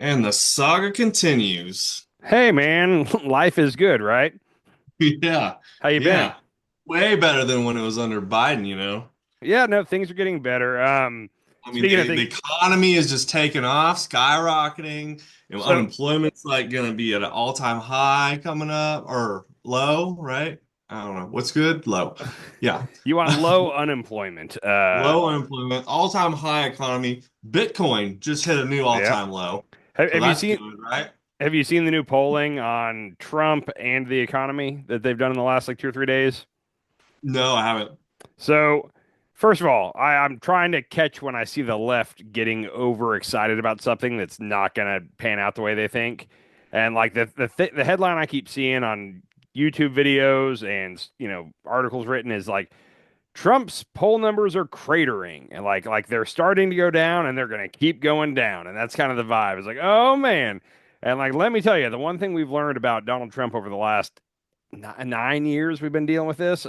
And the saga continues. Hey man, life is good, right? Yeah. How you been? Yeah. Way better than when it was under Biden. Yeah, no, things are getting better. I mean, Speaking of the things, economy is just taking off, skyrocketing. so Unemployment's like gonna be at an all-time high coming up or low, right? I don't know. What's good? Low. Yeah. you want low unemployment. Low unemployment, all-time high economy. Bitcoin just hit a new Yeah. all-time low. Have, So have you that's seen good, right? have you seen the new polling on Trump and the economy that they've done in the last like 2 or 3 days? No, I haven't. So, first of all, I'm trying to catch when I see the left getting overexcited about something that's not going to pan out the way they think. And like the headline I keep seeing on YouTube videos and articles written is like Trump's poll numbers are cratering and like they're starting to go down and they're going to keep going down. And that's kind of the vibe. It's like, "Oh man." And like let me tell you, the one thing we've learned about Donald Trump over the last 9 years we've been dealing with this,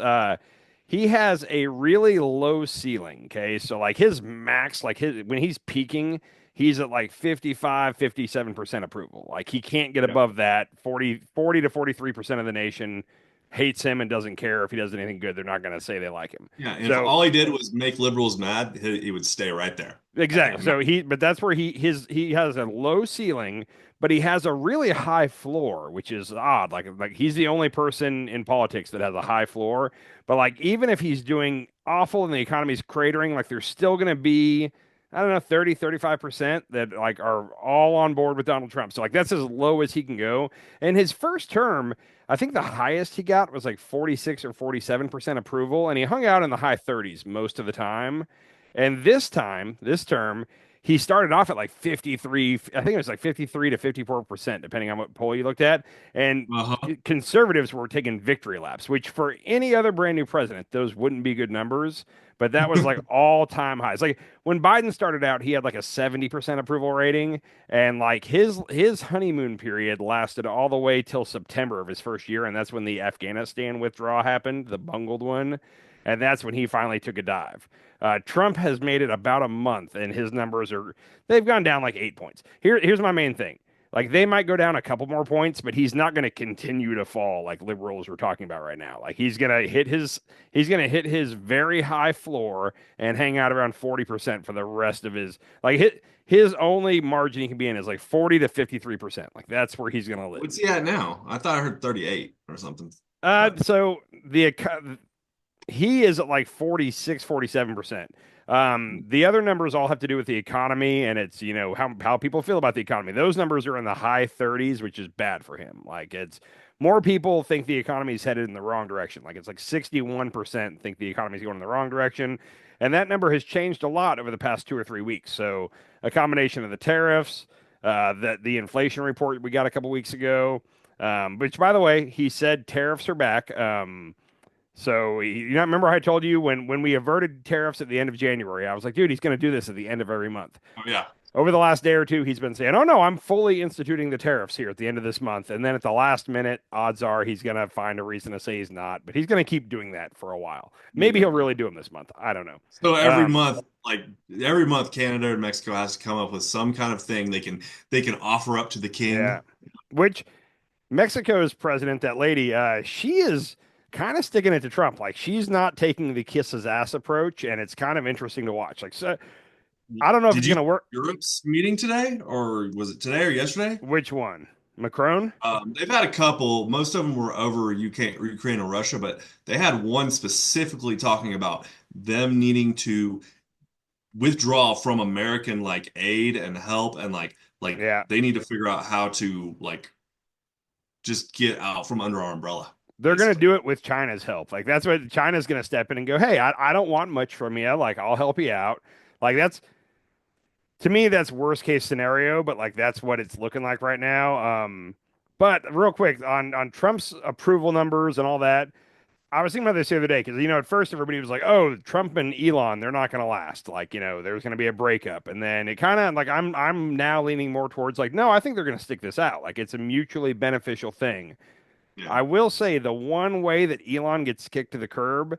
he has a really low ceiling. Okay. So like his max, like his when he's peaking, he's at like 55, 57% approval. Like he can't get Yeah. above that. 40 to 43% of the nation hates him and doesn't care if he does anything good. They're not going to say they like him. Yeah, and if So all he did was make liberals mad, he would stay right there. exactly. So but that's where he has a low ceiling, but he has a really high floor, which is odd. Like he's the only person in politics that has a high floor. But like even if he's doing awful and the economy's cratering, like there's still going to be I don't know 35% that like are all on board with Donald Trump. So like that's as low as he can go. And his first term, I think the highest he got was like 46 or 47% approval, and he hung out in the high 30s most of the time. And this term, he started off at like 53, I think it was like 53 to 54%, depending on what poll you looked at. And Uh-huh. conservatives were taking victory laps, which for any other brand new president, those wouldn't be good numbers. But that was like all time highs. Like when Biden started out, he had like a 70% approval rating. And like his honeymoon period lasted all the way till September of his first year. And that's when the Afghanistan withdrawal happened, the bungled one. And that's when he finally took a dive. Trump has made it about a month, and his numbers they've gone down like 8 points. Here's my main thing. Like they might go down a couple more points, but he's not going to continue to fall like liberals are talking about right now. Like he's going to hit his very high floor and hang out around 40% for the rest of his only margin he can be in is like 40 to 53%. Like that's where he's going to live. What's he at now? I thought I heard 38 or something. But So he is at like 46, 47%. The other numbers all have to do with the economy and it's, how people feel about the economy. Those numbers are in the high 30s, which is bad for him. Like it's more people think the economy is headed in the wrong direction. Like it's like 61% think the economy is going in the wrong direction. And that number has changed a lot over the past 2 or 3 weeks. So a combination of the tariffs, the inflation report we got a couple weeks ago, which by the way, he said tariffs are back. So remember I told you when we averted tariffs at the end of January, I was like, dude, he's going to do this at the end of every month. oh yeah. Over the last day or two, he's been saying, oh no, I'm fully instituting the tariffs here at the end of this month. And then at the last minute, odds are he's going to find a reason to say he's not, but he's going to keep doing that for a while. Maybe Yeah. he'll really do them this month. I don't know. So Um, every month, Canada and Mexico has to come up with some kind of thing they can offer up to the yeah. king. Which Mexico's president, that lady, she is kind of sticking it to Trump. Like she's not taking the kiss his ass approach, and it's kind of interesting to watch. Like so, I don't know if Did it's you going to work. Europe's meeting today, or was it today or yesterday? Which one? Macron? They've had a couple. Most of them were over Ukraine and Russia, but they had one specifically talking about them needing to withdraw from American like aid and help, and like Yeah. they need to figure out how to like just get out from under our umbrella, They're going to basically. do it with China's help. Like that's what China's going to step in and go, "Hey, I don't want much from you. Like I'll help you out." Like that's to me that's worst case scenario, but like that's what it's looking like right now. But real quick on Trump's approval numbers and all that, I was thinking about this the other day because at first everybody was like, "Oh, Trump and Elon, they're not going to last." Like there's going to be a breakup, and then it kind of like I'm now leaning more towards like, no, I think they're going to stick this out. Like it's a mutually beneficial thing. Yeah. I will say the one way that Elon gets kicked to the curb,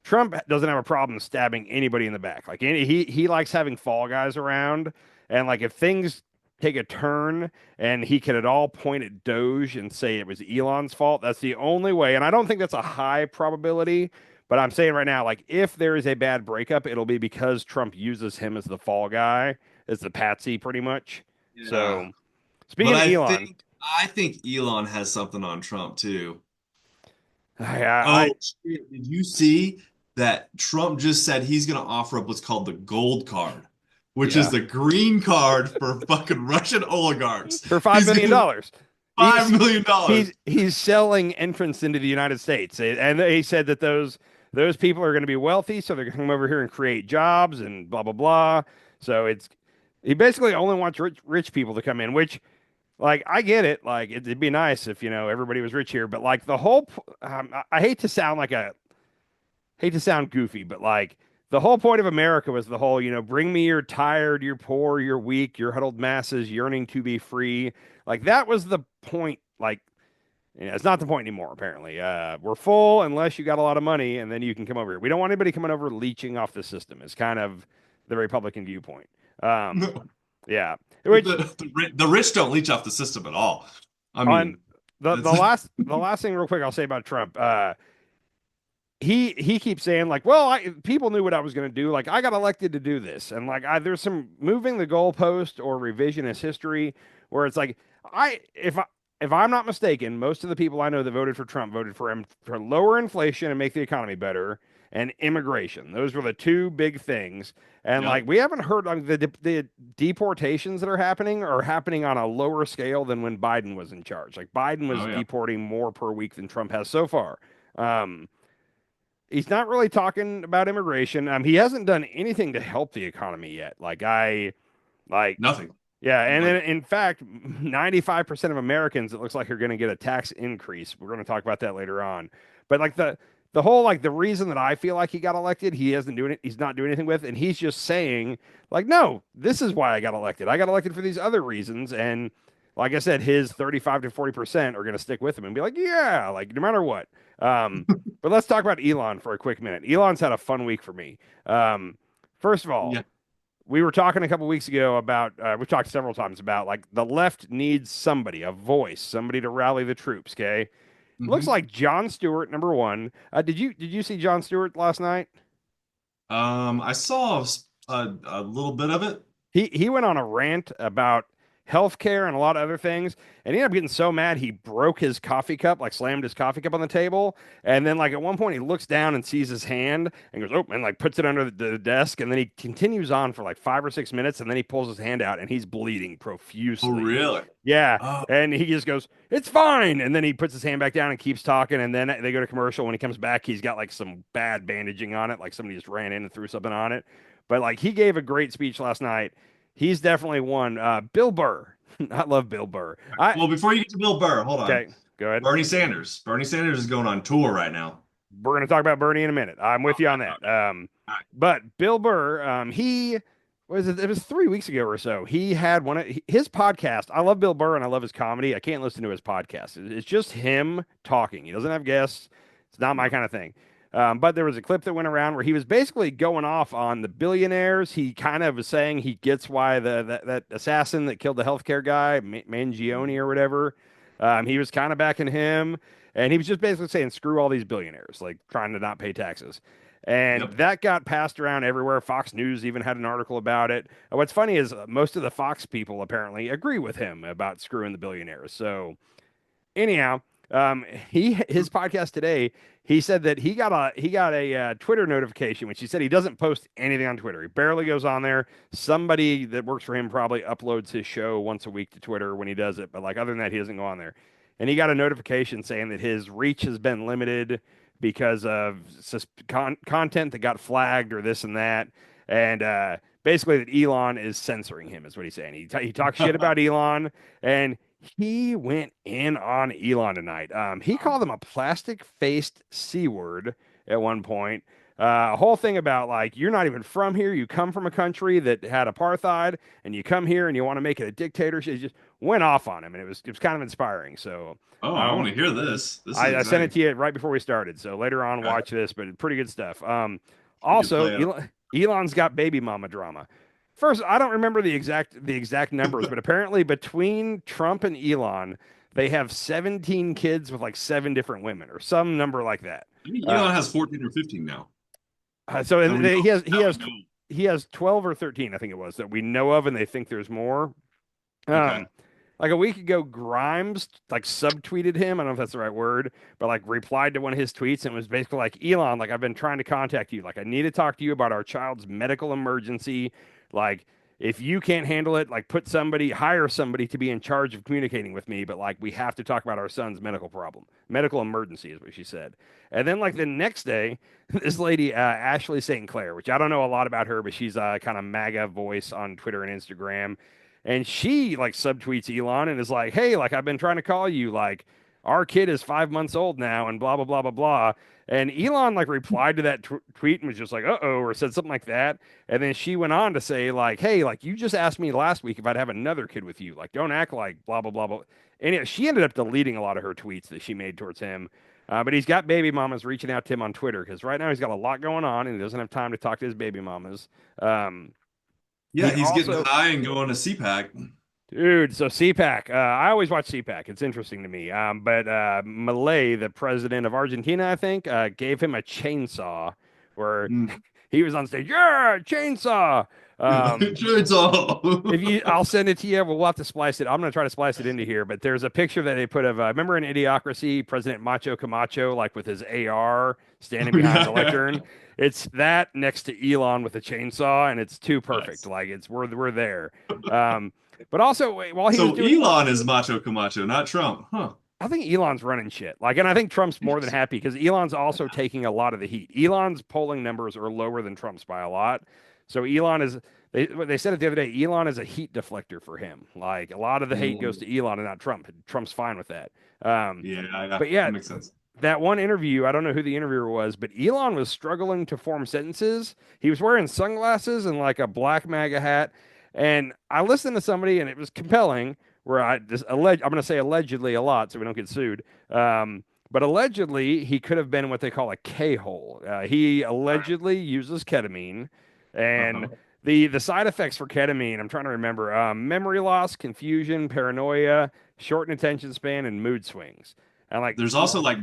Trump doesn't have a problem stabbing anybody in the back. Like he likes having fall guys around, and like if things take a turn and he could at all point at Doge and say it was Elon's fault. That's the only way. And I don't think that's a high probability, but I'm saying right now, like if there is a bad breakup, it'll be because Trump uses him as the fall guy, as the patsy pretty much. Yeah. So But speaking of Elon, I think Elon has something on Trump too. I Oh, shit. Did you see that Trump just said he's going to offer up what's called the gold card, which is yeah, the green card for fucking Russian oligarchs. for $5 He's million going to dollars. $5 He's million. dollars. he's selling entrance into the United States, and he said that those people are going to be wealthy, so they're going to come over here and create jobs and blah blah blah. So it's he basically only wants rich people to come in, which like I get it. Like it'd be nice if everybody was rich here, but like the whole I hate to sound like a hate to sound goofy, but like the whole point of America was the whole, bring me your tired, your poor, your weak, your huddled masses yearning to be free. Like that was the point. Like, it's not the point anymore, apparently. We're full unless you got a lot of money, and then you can come over here. We don't want anybody coming over leeching off the system. It's kind of the Republican viewpoint. Um, No. yeah. The, Which the rich don't leech off the system at all. I on mean, the that's last thing real quick I'll say about Trump. He keeps saying like, well, people knew what I was going to do. Like, I got elected to do this, and like, there's some moving the goalpost or revisionist history where it's like, if I'm not mistaken, most of the people I know that voted for Trump voted for him for lower inflation and make the economy better, and immigration. Those were the two big things. And yep. like, we haven't heard like the deportations that are happening on a lower scale than when Biden was in charge. Like, Biden was Oh yeah. deporting more per week than Trump has so far. Um, he's not really talking about immigration. He hasn't done anything to help the economy yet. Like, Nothing. yeah, and Like then in fact, 95% of Americans it looks like are going to get a tax increase. We're going to talk about that later on. But like the whole like the reason that I feel like he got elected, he isn't doing it. He's not doing anything with, and he's just saying like, no, this is why I got elected. I got elected for these other reasons, and like I said, his 35 to 40% are going to stick with him and be like, yeah, like no matter what. But let's talk about Elon for a quick minute. Elon's had a fun week for me. First of all, yeah. we were talking a couple weeks ago about we've talked several times about like the left needs somebody, a voice, somebody to rally the troops. Okay, looks hmm like Jon Stewart, number one. Did you see Jon Stewart last night? I saw a little bit of it. He went on a rant about healthcare and a lot of other things, and he ended up getting so mad he broke his coffee cup, like slammed his coffee cup on the table, and then like at one point he looks down and sees his hand and goes, "Oh," and like puts it under the desk, and then he continues on for like 5 or 6 minutes, and then he pulls his hand out and he's bleeding Oh, profusely. really? Yeah, Oh, and he just goes, "It's fine," and then he puts his hand back down and keeps talking, and then they go to commercial. When he comes back, he's got like some bad bandaging on it, like somebody just ran in and threw something on it. But like he gave a great speech last night. He's definitely one. Bill Burr. I love Bill Burr. well, before you get to Bill Burr, hold on. Okay, go ahead. Bernie Sanders. Bernie Sanders is going on tour right now. We're going to talk about Bernie in a minute. I'm with you on that. All right. But Bill Burr, he was it was 3 weeks ago or so. He had one of his podcast. I love Bill Burr and I love his comedy. I can't listen to his podcast. It's just him talking. He doesn't have guests. It's not my Yep. kind of thing. But there was a clip that went around where he was basically going off on the billionaires. He kind of was saying he gets why that assassin that killed the healthcare guy, Mangione or whatever, he was kind of backing him. And he was just basically saying, screw all these billionaires, like trying to not pay taxes. And Yep. that got passed around everywhere. Fox News even had an article about it. What's funny is most of the Fox people apparently agree with him about screwing the billionaires. So anyhow, his podcast today, he said that he got a Twitter notification, which he said he doesn't post anything on Twitter. He barely goes on there. Somebody that works for him probably uploads his show once a week to Twitter when he does it, but like other than that, he doesn't go on there. And he got a notification saying that his reach has been limited because of content that got flagged or this and that, and basically that Elon is censoring him, is what he's saying. He talks shit about Elon, and he went in on Elon tonight. He called him a plastic faced C word at one point. A whole thing about like, you're not even from here. You come from a country that had apartheid and you come here and you want to make it a dictatorship. He just went off on him and it was kind of inspiring. So Oh, I uh, want to hear this. This is I sent it exciting. to you right before we started. So later on, watch this, but pretty good stuff. You can Also, play it. Elon's got baby mama drama. first, I don't remember the exact numbers, but apparently between Trump and Elon, they have 17 kids with like seven different women or some number like that. I think Uh, Elon has 14 or 15 now so that and we know. he has he That we has know. he has 12 or 13, I think it was, that we know of, and they think there's more. Okay. Um, like a week ago, Grimes like subtweeted him. I don't know if that's the right word, but like replied to one of his tweets and was basically like, Elon, like I've been trying to contact you. Like I need to talk to you about our child's medical emergency. Like if you can't handle it, like hire somebody to be in charge of communicating with me. But like we have to talk about our son's medical problem, medical emergency is what she said. And then like the next day, this lady, Ashley St. Clair, which I don't know a lot about her, but she's a kind of MAGA voice on Twitter and Instagram, and she like subtweets Elon and is like, "Hey, like I've been trying to call you. Like our kid is 5 months old now, and blah blah blah blah blah." And Elon like replied to that tweet and was just like, "Uh oh," or said something like that. And then she went on to say like, "Hey, like you just asked me last week if I'd have another kid with you. Like don't act like blah blah blah blah." And she ended up deleting a lot of her tweets that she made towards him. But he's got baby mamas reaching out to him on Twitter because right now he's got a lot going on and he doesn't have time to talk to his baby mamas. Um, Yeah, he he's getting also high and going to CPAC. Dude, so CPAC, I always watch CPAC. It's interesting to me. But Malay, the president of Argentina, I think, gave him a chainsaw where Mm. he was on stage. Yeah, chainsaw. Um, if Chainsaw. you, I'll send it to you. We'll have to splice it. I'm gonna try to splice it into here. But there's a picture that they put of. Remember in Idiocracy, President Macho Camacho, like with his AR standing behind the Yeah. lectern. It's that next to Elon with a chainsaw, and it's too perfect. Nice. Like it's we're there. Um, but also while he was So doing, Elon is Macho Camacho, not Trump. Huh. I think Elon's running shit. Like, and I think Trump's more than happy because Elon's also taking a lot of the heat. Elon's polling numbers are lower than Trump's by a lot. So Elon is, they said it the other day, Elon is a heat deflector for him. Like, a lot of the hate goes Mm. to Elon and not Trump. Trump's fine with that. Um, Yeah, yeah, but yeah, that makes sense. that one interview, I don't know who the interviewer was, but Elon was struggling to form sentences. He was wearing sunglasses and like a black MAGA hat. And I listened to somebody and it was compelling where I'm going to say allegedly a lot so we don't get sued. But allegedly, he could have been what they call a K-hole. He allegedly uses ketamine, and Uh-huh. the side effects for ketamine, I'm trying to remember, memory loss, confusion, paranoia, shortened attention span, and mood swings. And like There's also like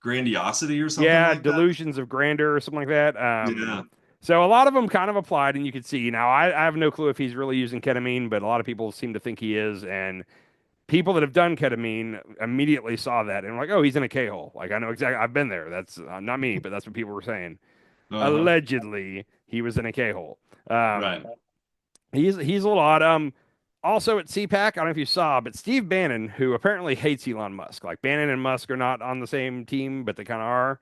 grandiosity or something yeah, like that. delusions of grandeur or something like that. Yeah. So a lot of them kind of applied, and you could see. Now, I have no clue if he's really using ketamine, but a lot of people seem to think he is. And people that have done ketamine immediately saw that and were like, oh, he's in a K-hole. Like, I know exactly. I've been there. That's not me, but that's what people were saying. Uh-huh. Allegedly, he was in a K-hole. Right. Um, he's a little odd. Also at CPAC, I don't know if you saw, but Steve Bannon, who apparently hates Elon Musk, like Bannon and Musk are not on the same team, but they kind of are.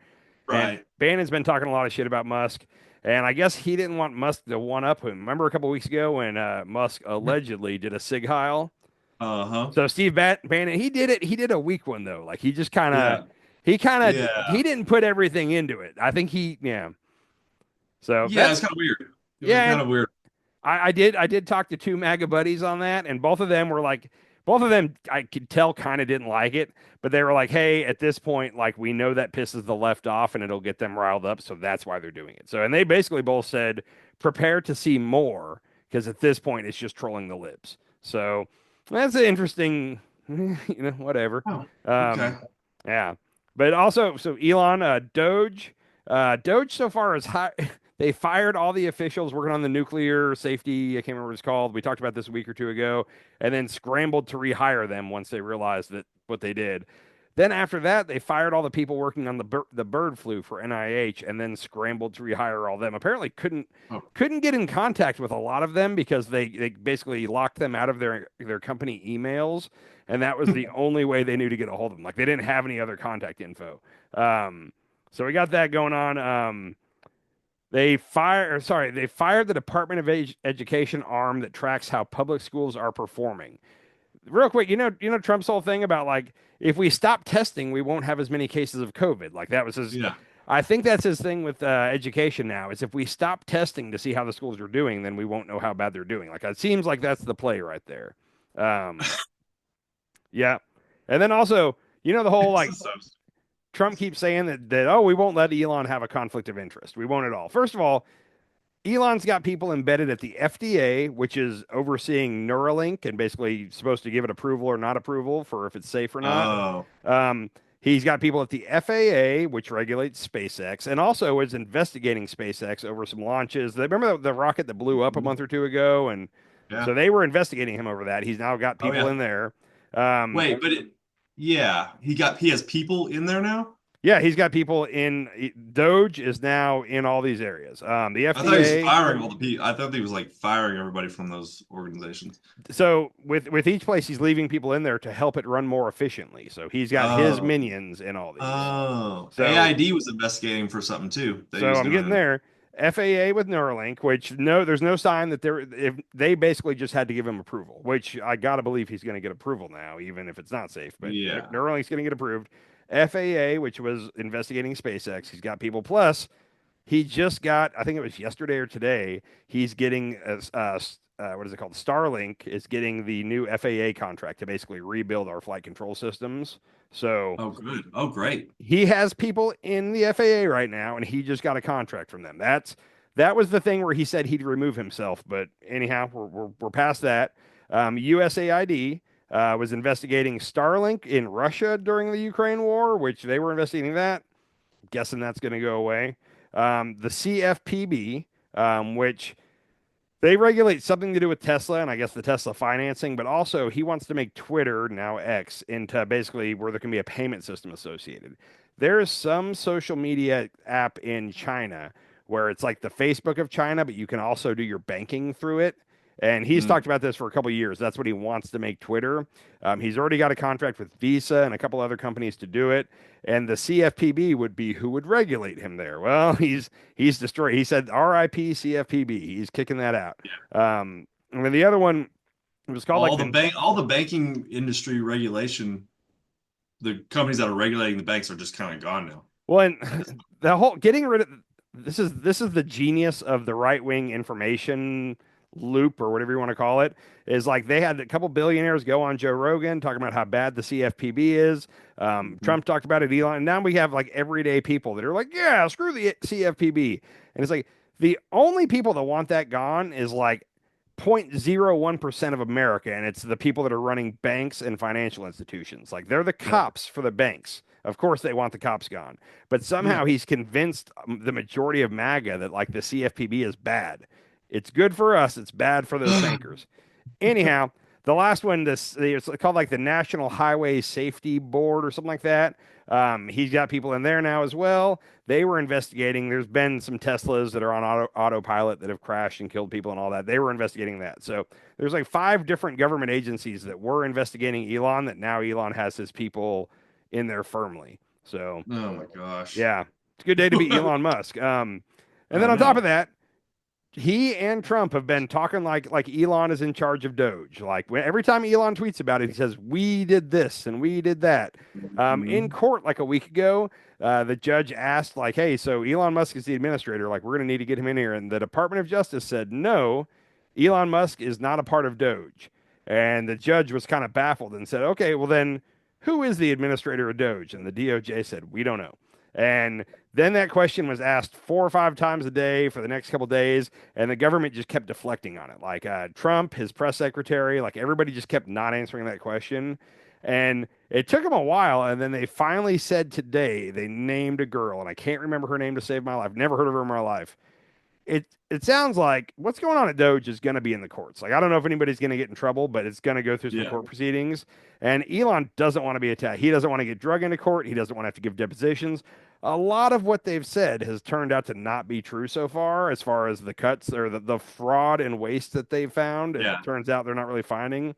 And Right. Bannon's been talking a lot of shit about Musk. And I guess he didn't want Musk to one up him. Remember a couple weeks ago when Musk allegedly did a Sig Heil? Uh-huh. So Bannon, he did it. He did a weak one though. Like he just Yeah. he Yeah. didn't put everything into it. I think yeah. So Yeah, that's it's kind of weird. It was yeah. kind And of weird. I did talk to two MAGA buddies on that, and both of them I could tell kind of didn't like it, but they were like, hey, at this point, like we know that pisses the left off and it'll get them riled up, so that's why they're doing it. So, and they basically both said, prepare to see more, because at this point it's just trolling the libs. So that's an interesting, whatever. Oh, okay. Um, yeah, but also, so Elon, Doge so far is high. They fired all the officials working on the nuclear safety. I can't remember what it's called. We talked about this a week or two ago, and then scrambled to rehire them once they realized that what they did. Then after that, they fired all the people working on the bird flu for NIH, and then scrambled to rehire all them. Apparently, Oh. couldn't get in contact with a lot of them because they basically locked them out of their company emails, and that was the only way they knew to get a hold of them. Like they didn't have any other contact info. So we got that going on. They fired the Department of Education arm that tracks how public schools are performing. Real quick, Trump's whole thing about like if we stop testing, we won't have as many cases of COVID. Like that was his. Yeah. I think that's his thing with education now. Is if we stop testing to see how the schools are doing, then we won't know how bad they're doing. Like it seems like that's the play right there. Um, yeah, and then also, the whole It's like just so- Trump keeps saying that oh we won't let Elon have a conflict of interest. We won't at all. First of all, Elon's got people embedded at the FDA, which is overseeing Neuralink and basically supposed to give it approval or not approval for if it's safe or not. Oh, Um, he's got people at the FAA, which regulates SpaceX, and also is investigating SpaceX over some launches. Remember the rocket that blew up a mhm. month or two ago, and Yeah. so they were investigating him over that. He's now got Oh people yeah. in there. Um, Wait, but yeah, he has people in there now. yeah, he's got people in. DOGE is now in all these areas. The I thought he was FDA. firing all the people. I thought he was like firing everybody from those organizations. So with each place, he's leaving people in there to help it run more efficiently. So he's got his Oh, minions in all these. oh, So AID was investigating for something too that he so was I'm getting doing. there. FAA with Neuralink, which no, there's no sign that if they basically just had to give him approval, which I gotta believe he's going to get approval now, even if it's not safe. But Yeah. Neuralink's going to get approved. FAA, which was investigating SpaceX, he's got people. Plus, he just got, I think it was yesterday or today, he's getting what is it called? Starlink is getting the new FAA contract to basically rebuild our flight control systems. So Oh, good. Oh, great. he has people in the FAA right now, and he just got a contract from them. That was the thing where he said he'd remove himself. But anyhow, we're past that. USAID was investigating Starlink in Russia during the Ukraine war, which they were investigating that. Guessing that's going to go away. The CFPB, which they regulate something to do with Tesla and I guess the Tesla financing, but also he wants to make Twitter, now X, into basically where there can be a payment system associated. There is some social media app in China where it's like the Facebook of China, but you can also do your banking through it. And he's Mm. talked about this for a couple of years. That's what he wants to make Twitter. He's already got a contract with Visa and a couple other companies to do it. And the CFPB would be who would regulate him there. Well, he's destroyed. He said RIP CFPB. He's kicking that out. And then the other one it was called like the All the banking industry regulation, the companies that are regulating the banks are just kind of gone now. well, and the whole getting rid of this is the genius of the right wing information loop or whatever you want to call it. Is like they had a couple billionaires go on Joe Rogan talking about how bad the CFPB is. Mhm. Trump talked about it, Elon, and now we have like everyday people that are like, yeah, screw the CFPB, and it's like the only people that want that gone is like 0.01% of America, and it's the people that are running banks and financial institutions. Like they're the Yeah. cops for the banks. Of course, they want the cops gone, but Yeah. somehow he's convinced the majority of MAGA that like the CFPB is bad. It's good for us. It's bad for those bankers. Anyhow, the last one, this it's called like the National Highway Safety Board or something like that. He's got people in there now as well. They were investigating. There's been some Teslas that are on autopilot that have crashed and killed people and all that. They were investigating that. So there's like five different government agencies that were investigating Elon that now Elon has his people in there firmly. So Oh my gosh. yeah, it's a good day to be Elon Musk. And I then on top of know. that, he and Trump have been talking like Elon is in charge of Doge. Like every time Elon tweets about it, he says we did this and we did that. In Mhm. court like a week ago, the judge asked like, "Hey, so Elon Musk is the administrator. Like we're going to need to get him in here." And the Department of Justice said, "No, Elon Musk is not a part of Doge." And the judge was kind of baffled and said, "Okay, well then, who is the administrator of Doge?" And the DOJ said, "We don't know." And then that question was asked 4 or 5 times a day for the next couple of days, and the government just kept deflecting on it. Like Trump, his press secretary, like everybody just kept not answering that question. And it took them a while, and then they finally said today they named a girl, and I can't remember her name to save my life. Never heard of her in my life. It sounds like what's going on at Doge is going to be in the courts. Like I don't know if anybody's going to get in trouble, but it's going to go through some Yeah. court proceedings. And Elon doesn't want to be attacked. He doesn't want to get drug into court. He doesn't want to have to give depositions. A lot of what they've said has turned out to not be true so far as the cuts or the fraud and waste that they've found. It Yeah. turns out they're not really finding.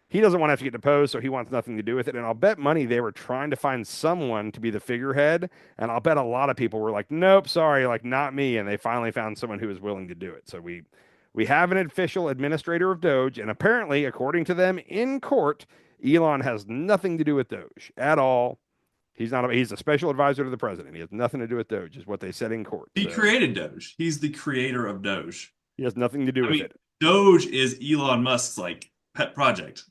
He doesn't want to have to get deposed, so he wants nothing to do with it. And I'll bet money they were trying to find someone to be the figurehead. And I'll bet a lot of people were like, nope, sorry, like not me. And they finally found someone who was willing to do it. So we have an official administrator of Doge, and apparently, according to them in court, Elon has nothing to do with Doge at all. He's a special advisor to the president. He has nothing to do with Doge, is what they said in court. He So created Doge. He's the creator of Doge. he has nothing to do I with mean, it. Doge is Elon Musk's like pet project.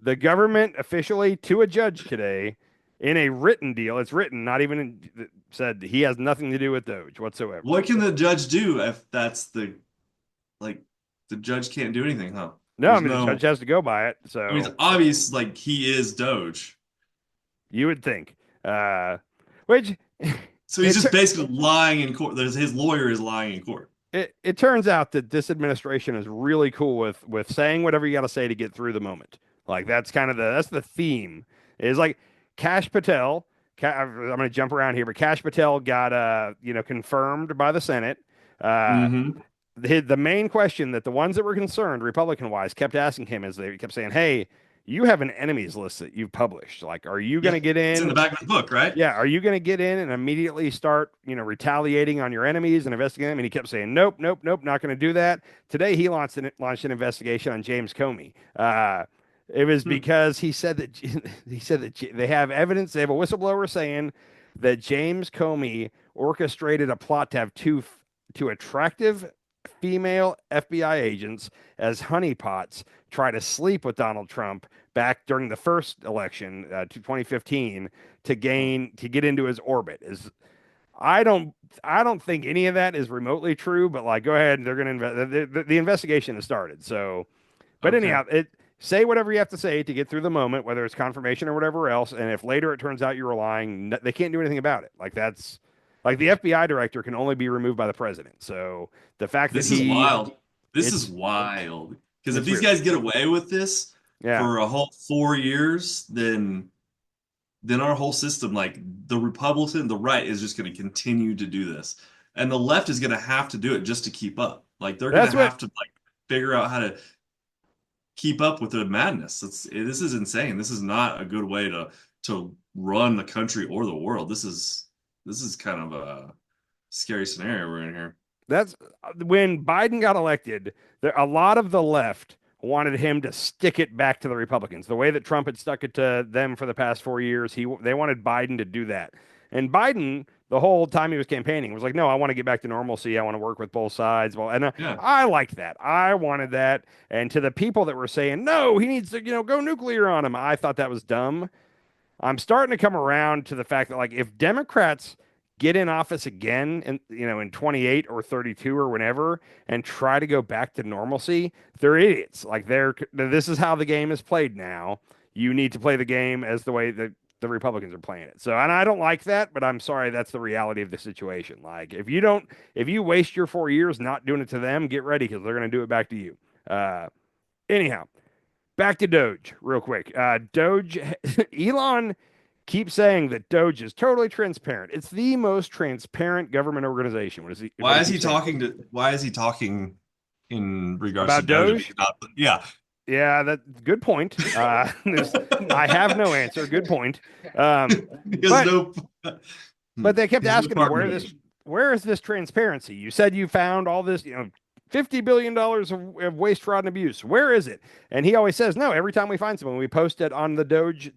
The government officially to a judge today in a written deal. It's written, not even said he has nothing to do with Doge whatsoever. What can the judge do if that's like the judge can't do anything, huh? No, I There's mean the no. judge has to go by it. I mean, it's So obvious like he is Doge. you would think, which So he's it, just basically lying in court. His lawyer is lying in court. it turns out that this administration is really cool with saying whatever you got to say to get through the moment. Like that's kind of that's the theme. Is like Kash Patel. I'm going to jump around here, but Kash Patel got confirmed by the Senate. Uh, Hmm. the main question that the ones that were concerned, Republican wise, kept asking him is they kept saying, "Hey, you have an enemies list that you've published. Like, are you going Yeah, to get it's in the in? back of his book, right? Yeah, are you going to get in and immediately start, retaliating on your enemies and investigating them?" And he kept saying, "Nope, nope, nope, not going to do that." Today, he launched an investigation on James Comey. It was Hmm. because he said that he said that they have evidence. They have a whistleblower saying that James Comey orchestrated a plot to have two attractive female FBI agents as honeypots try to sleep with Donald Trump back during the first election to 2015 to get into his orbit. Is I don't I don't think any of that is remotely true, but like go ahead, they're going to the investigation has started. So, but Okay. anyhow, it say whatever you have to say to get through the moment, whether it's confirmation or whatever else, and if later it turns out you're lying, they can't do anything about it. Like that's like the FBI director can only be removed by the president. So, the fact that This is wild. This is it's wild. Because if it's these weird. guys get away with this Yeah. for a whole 4 years, then our whole system, like the right is just going to continue to do this. And the left is going to have to do it just to keep up. Like they're going to That's what have to like figure out how to keep up with the madness. This is insane. This is not a good way to run the country or the world. This is kind of a scary scenario we're in here. that's when Biden got elected, a lot of the left wanted him to stick it back to the Republicans. The way that Trump had stuck it to them for the past 4 years, they wanted Biden to do that. And Biden, the whole time he was campaigning, was like, "No, I want to get back to normalcy. I want to work with both sides." Well, and Yeah. I liked that. I wanted that. And to the people that were saying, "No, he needs to, go nuclear on him," I thought that was dumb. I'm starting to come around to the fact that like if Democrats get in office again in 28 or 32 or whenever and try to go back to normalcy, they're idiots. Like this is how the game is played now. You need to play the game as the way that the Republicans are playing it. So, and I don't like that, but I'm sorry, that's the reality of the situation. Like if you waste your 4 years not doing it to them, get ready because they're going to do it back to you. Uh, anyhow, back to Doge real quick. Doge, Elon keeps saying that Doge is totally transparent. It's the most transparent government organization. What he keeps saying Why is he talking in regards to about Doge? Doge. Yeah. Yeah, that good point. I have no answer. Good point. Um, He has but no they kept he has no asking him part in Doge. where is this transparency? You said you found all this, $50 billion of waste, fraud, and abuse. Where is it? And he always says, no, every time we find someone, we post it on the Doge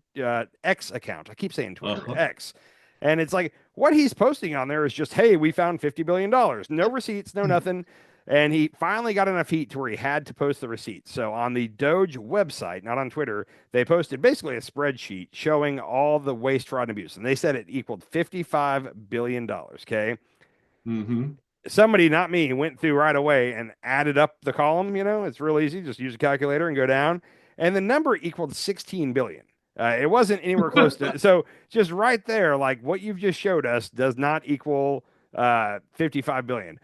X account. I keep saying Twitter, Uh-huh. X. And it's like what he's posting on there is just, hey, we found $50 billion. No receipts, no nothing. And he finally got enough heat to where he had to post the receipts. So on the Doge website, not on Twitter, they posted basically a spreadsheet showing all the waste, fraud, and abuse. And they said it equaled $55 billion. Okay. Hmm. Somebody, not me, went through right away and added up the column. It's real easy. Just use a calculator and go down. And the number equaled 16 billion. It wasn't anywhere close to. So just right there, like what you've just showed us does not equal 55 billion.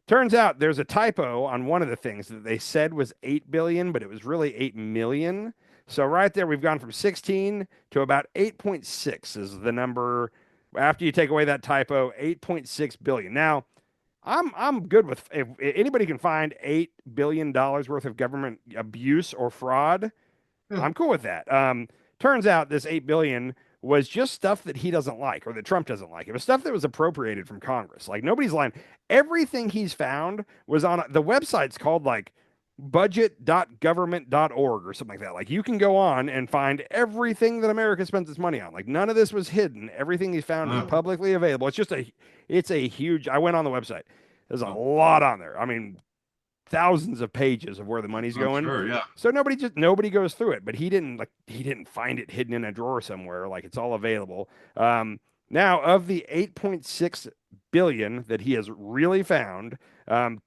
Turns out there's a typo on one of the things that they said was 8 billion, but it was really 8 million. So right there, we've gone from 16 to about 8.6 is the number after you take away that typo, 8.6 billion. Now, I'm good with if anybody can find $8 billion worth of government abuse or fraud. Yeah. I'm cool with that. Turns out this 8 billion was just stuff that he doesn't like or that Trump doesn't like. It was stuff that was appropriated from Congress. Like nobody's lying. Everything he's found was on the website's called like budget.government.org or something like that. Like you can go on and find everything that America spends its money on. Like none of this was hidden. Everything he's found is Uh, publicly available. It's a huge. I went on the website. There's a uh, lot on there. I mean, thousands of pages of where the money's I'm going. sure, yeah. So nobody goes through it, but he didn't find it hidden in a drawer somewhere. Like it's all available. Now of the 8.6 billion that he has really found,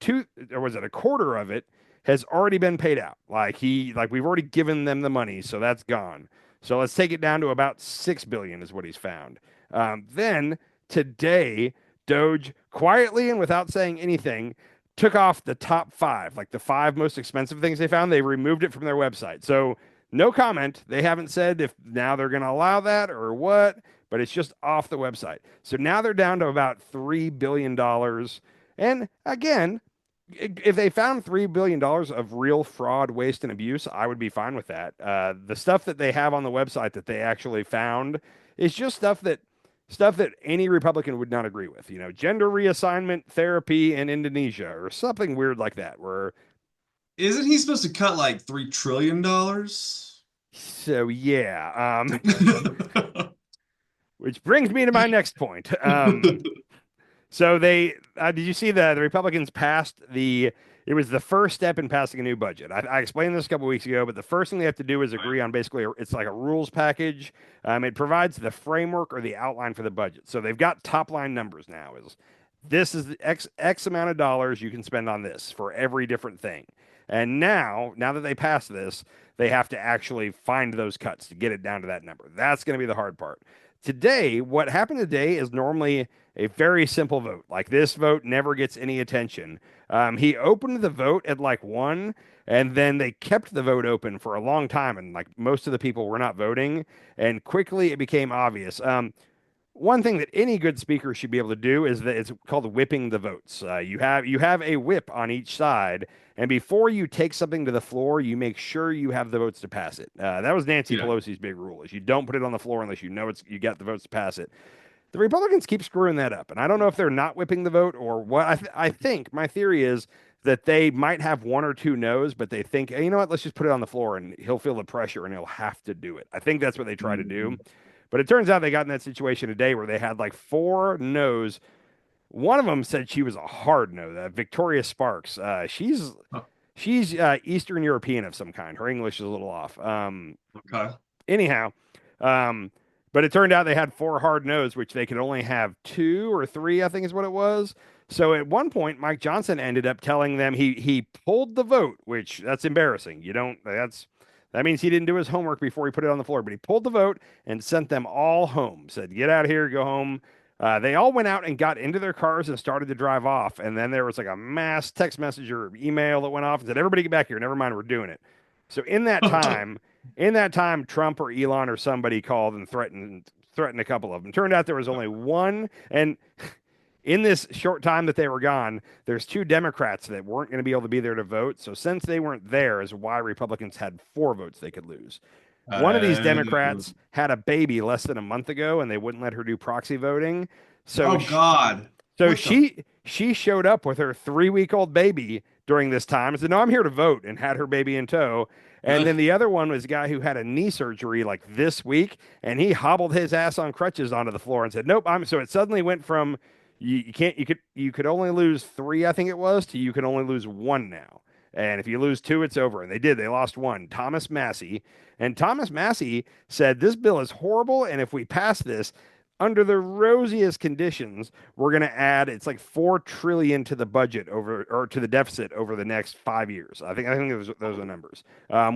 two or was it a quarter of it has already been paid out. Like we've already given them the money, so that's gone. So let's take it down to about 6 billion is what he's found. Then today, Doge quietly and without saying anything took off the top five, like the five most expensive things they found. They removed it from their website. So no comment. They haven't said if now they're going to allow that or what, but it's just off the website. So now they're down to about $3 billion. And again, if they found $3 billion of real fraud, waste, and abuse, I would be fine with that. The stuff that they have on the website that they actually found is just stuff that any Republican would not agree with. You know, gender reassignment therapy in Indonesia or something weird like that. Where Isn't he supposed to cut like $3 trillion? so yeah, which brings me to my next point. So they did you see the Republicans passed the it was the first step in passing a new budget. I explained this a couple weeks ago, but the first thing they have to do is agree on basically it's like a rules package. It provides the framework or the outline for the budget. So they've got top line numbers now. Is this is the X amount of dollars you can spend on this for every different thing. And now that they pass this, they have to actually find those cuts to get it down to that number. That's going to be the hard part. Today, what happened today is normally a very simple vote. Like this vote never gets any attention. He opened the vote at like 1, and then they kept the vote open for a long time, and like most of the people were not voting, and quickly it became obvious. One thing that any good speaker should be able to do is that it's called whipping the votes. You have a whip on each side, and before you take something to the floor, you make sure you have the votes to pass it. That was Nancy Yeah. Pelosi's big rule: is you don't put it on the floor unless you know you got the votes to pass it. The Republicans keep screwing that up, and I don't know if they're not whipping the vote or what. I think my theory is that they might have one or two no's, but they think, hey, you know what, let's just put it on the floor, and he'll feel the pressure, and he'll have to do it. I think that's what they try to do. Mhm. But it turns out they got in that situation today where they had like four no's. One of them said she was a hard no. That Victoria Sparks. Oh, She's Eastern European of some kind. Her English is a little off. okay. Anyhow, um, but it turned out they had four hard no's, which they could only have two or three, I think is what it was. So at one point, Mike Johnson ended up telling them he pulled the vote, which that's embarrassing. You don't that means he didn't do his homework before he put it on the floor. But he pulled the vote and sent them all home. Said, "Get out of here, go home." They all went out and got into their cars and started to drive off. And then there was like a mass text message or email that went off and said, "Everybody get back here. Never mind, we're doing it." So in that time, Trump or Elon or somebody called and threatened a couple of them. Turned out there was only one, and in this short time that they were gone, there's two Democrats that weren't going to be able to be there to vote. So since they weren't there, is why Republicans had four votes they could lose. One of these Uh, Democrats had a baby less than a month ago, and they wouldn't let her do proxy voting. So oh God. so What the she showed up with her 3 week old baby during this time and said, "No, I'm here to vote," and had her baby in tow. And then the other one was a guy who had a knee surgery like this week, and he hobbled his ass on crutches onto the floor and said, "Nope, I'm." So it suddenly went from you can't you could only lose three, I think it was, to you can only lose one now. And if you lose two, it's over. And they did. They lost one. Thomas Massey. And Thomas Massey said, "This bill is horrible. And if we pass this, under the rosiest conditions, we're going to add it's like 4 trillion to the budget over or to the deficit over the next 5 years. I think those are the numbers,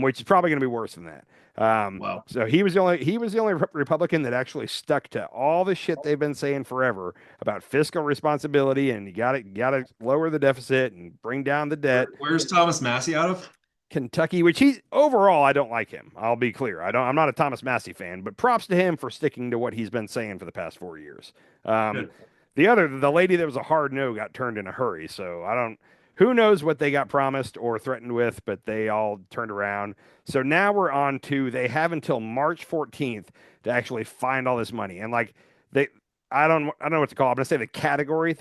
which is probably going to be worse than that. wow. So he was the only Republican that actually stuck to all the shit they've been saying forever about fiscal responsibility and you got to lower the deficit and bring down the debt. Where's Thomas Massey out of? Kentucky, which he overall I don't like him. I'll be clear. I'm not a Thomas Massey fan, but props to him for sticking to what he's been saying for the past 4 years. Um, Good. the lady that was a hard no got turned in a hurry. So who knows what they got promised or threatened with, but they all turned around. So now we're on to they have until March 14th to actually find all this money. And like they, I don't know what to call it. I'm going to say the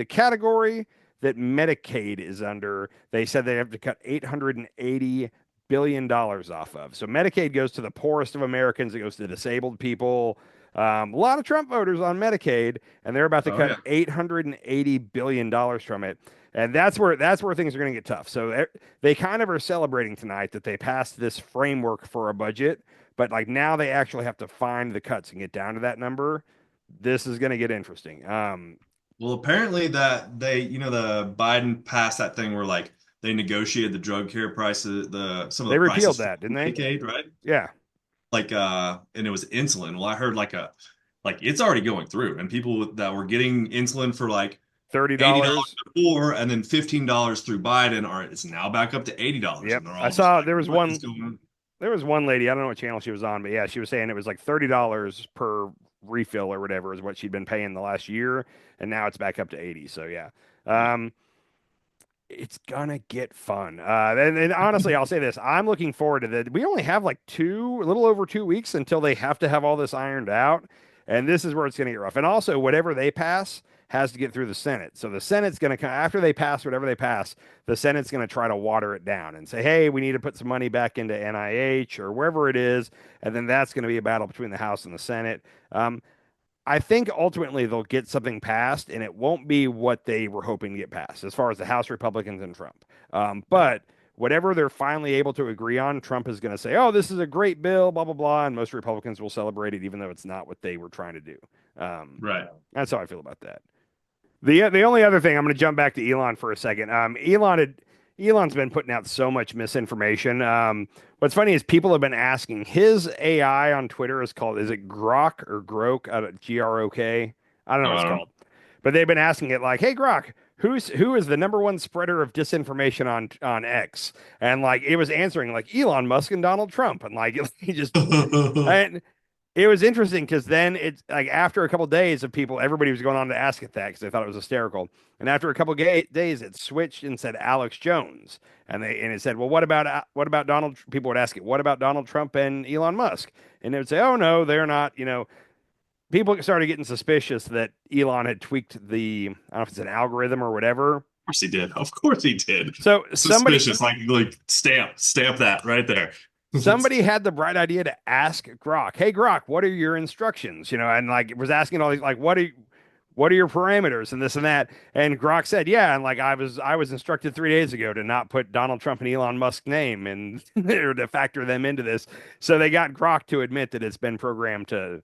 category that Medicaid is under, they said they have to cut $880 billion off of. So Medicaid goes to the poorest of Americans. It goes to disabled people. A lot of Trump voters on Medicaid, and they're about to Oh cut yeah. $880 billion from it. And that's where things are going to get tough. So they kind of are celebrating tonight that they passed this framework for a budget, but like now they actually have to find the cuts and get down to that number. This is going to get interesting. Well, apparently that the Biden passed that thing where like they negotiated the drug care prices, some of They the prices repealed for that, didn't they? Medicaid, right? Yeah, Like and it was insulin. Well, I heard like it's already going through, and people that were getting insulin for like $80 $30. before and then $15 through Biden are it's now back up to $80, Yep. and they're I all just saw like, what is going on? there was one lady, I don't know what channel she was on, but yeah, she was saying it was like $30 per refill or whatever is what she'd been paying the last year, and now it's back up to 80. So yeah. Um, it's gonna get fun. And honestly, I'll say this: I'm looking forward to that. We only have like a little over 2 weeks until they have to have all this ironed out, and this is where it's gonna get rough. And also, whatever they pass has to get through the Senate. So the Senate's gonna after they pass whatever they pass, the Senate's gonna try to water it down and say, hey, we need to put some money back into NIH or wherever it is, and then that's gonna be a battle between the House and the Senate. I think ultimately they'll get something passed, and it won't be what they were hoping to get passed as far as the House Republicans and Trump. But whatever they're finally able to agree on, Trump is going to say, "Oh, this is a great bill," blah blah blah, and most Republicans will celebrate it, even though it's not what they were trying to do. Um, Right. that's how I feel about that. The only other thing, I'm going to jump back to Elon for a second. Elon's been putting out so much misinformation. What's funny is people have been asking his AI on Twitter is it Grok or Grok? Grok? I don't know Oh, what I it's don't called, but they've been asking it like, "Hey Grok, who is the number one spreader of disinformation on X?" And like it was answering like Elon Musk and Donald Trump, and like he just know. and it was interesting because then it's like after a couple days of people, everybody was going on to ask it that because they thought it was hysterical. And after a couple days, it switched and said Alex Jones, and it said, well, what about Donald? People would ask it, what about Donald Trump and Elon Musk? And they would say, oh no, they're not. People started getting suspicious that Elon had tweaked I don't know if it's an algorithm or whatever. Of course he did. Of course he did. So Suspicious, like stamp that right there. somebody had the bright idea to ask Grok, "Hey Grok, what are your instructions?" And like it was asking all these like, what are your parameters and this and that?" And Grok said, "Yeah, and like I was instructed 3 days ago to not put Donald Trump and Elon Musk's name and or to factor them into this." So they got Grok to admit that it's been programmed to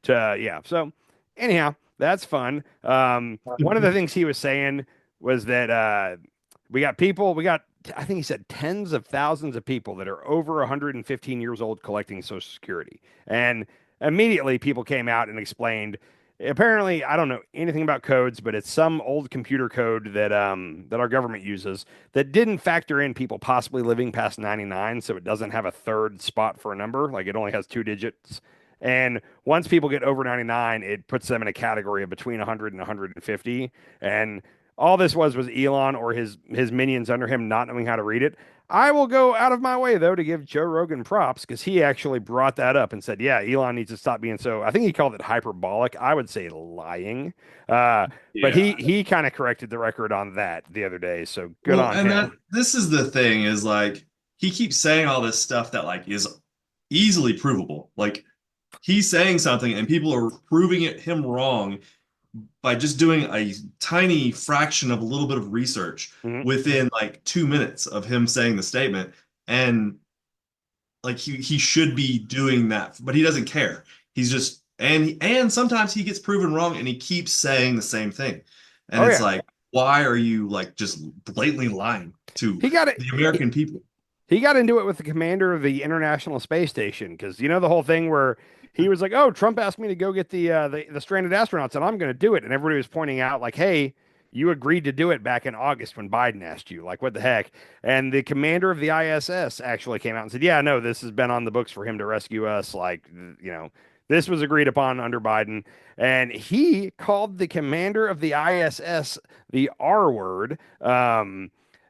yeah. So anyhow, that's fun. One of the things he was saying was that we got I think he said tens of thousands of people that are over 115 years old collecting Social Security. And immediately people came out and explained, apparently, I don't know anything about codes, but it's some old computer code that our government uses that didn't factor in people possibly living past 99, so it doesn't have a third spot for a number, like it only has 2 digits. And once people get over 99, it puts them in a category of between 100 and 150. And all this was Elon or his minions under him not knowing how to read it. I will go out of my way though to give Joe Rogan props because he actually brought that up and said, "Yeah, Elon needs to stop being so." I think he called it hyperbolic. I would say lying, but he Yeah. he kind of corrected the record on that the other day. So good Well, on and that him. this is the thing is like he keeps saying all this stuff that like is easily provable. Like he's saying something and people are proving him wrong by just doing a tiny fraction of a little bit of research Mhm. within like 2 minutes of him saying the statement. And like he should be doing that, but he doesn't care. He's just and sometimes he gets proven wrong and he keeps saying the same thing. And Oh it's yeah, like, why are you like just blatantly lying to he got it. the American people? He got into it with the commander of the International Space Station because the whole thing where he was like, "Oh, Trump asked me to go get the stranded astronauts, and I'm going to do it." And everybody was pointing out like, "Hey, you agreed to do it back in August when Biden asked you. Like, what the heck?" And the commander of the ISS actually came out and said, "Yeah, no, this has been on the books for him to rescue us. Like, this was agreed upon under Biden." And he called the commander of the ISS the R word.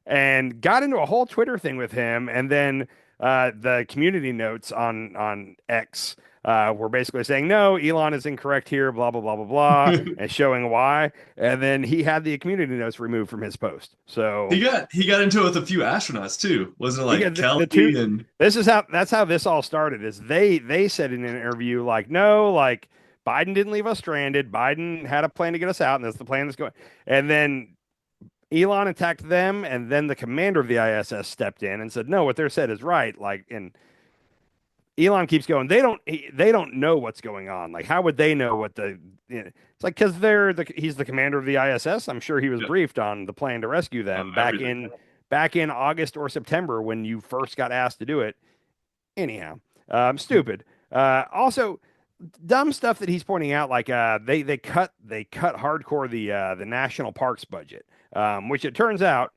And got into a whole Twitter thing with him. And then the community notes on X were basically saying, no, Elon is incorrect here, blah, blah, blah, blah, blah, and showing why. And then he had the community notes removed from his post. So He got into it with a few astronauts too. Wasn't it he like got Kelly the two. and That's how this all started. Is they said in an interview like, no, like Biden didn't leave us stranded. Biden had a plan to get us out, and that's the plan that's going. And then Elon attacked them, and then the commander of the ISS stepped in and said, "No, what they're said is right." Like, and Elon keeps going. They don't know what's going on. Like, how would they know what the? You know, it's like because he's the commander of the ISS. I'm sure he was Yeah, briefed on the plan to rescue them everything. back in August or September when you first got asked to do it. Anyhow, stupid. Also, dumb stuff that he's pointing out, like they cut hardcore the national parks budget, which it turns out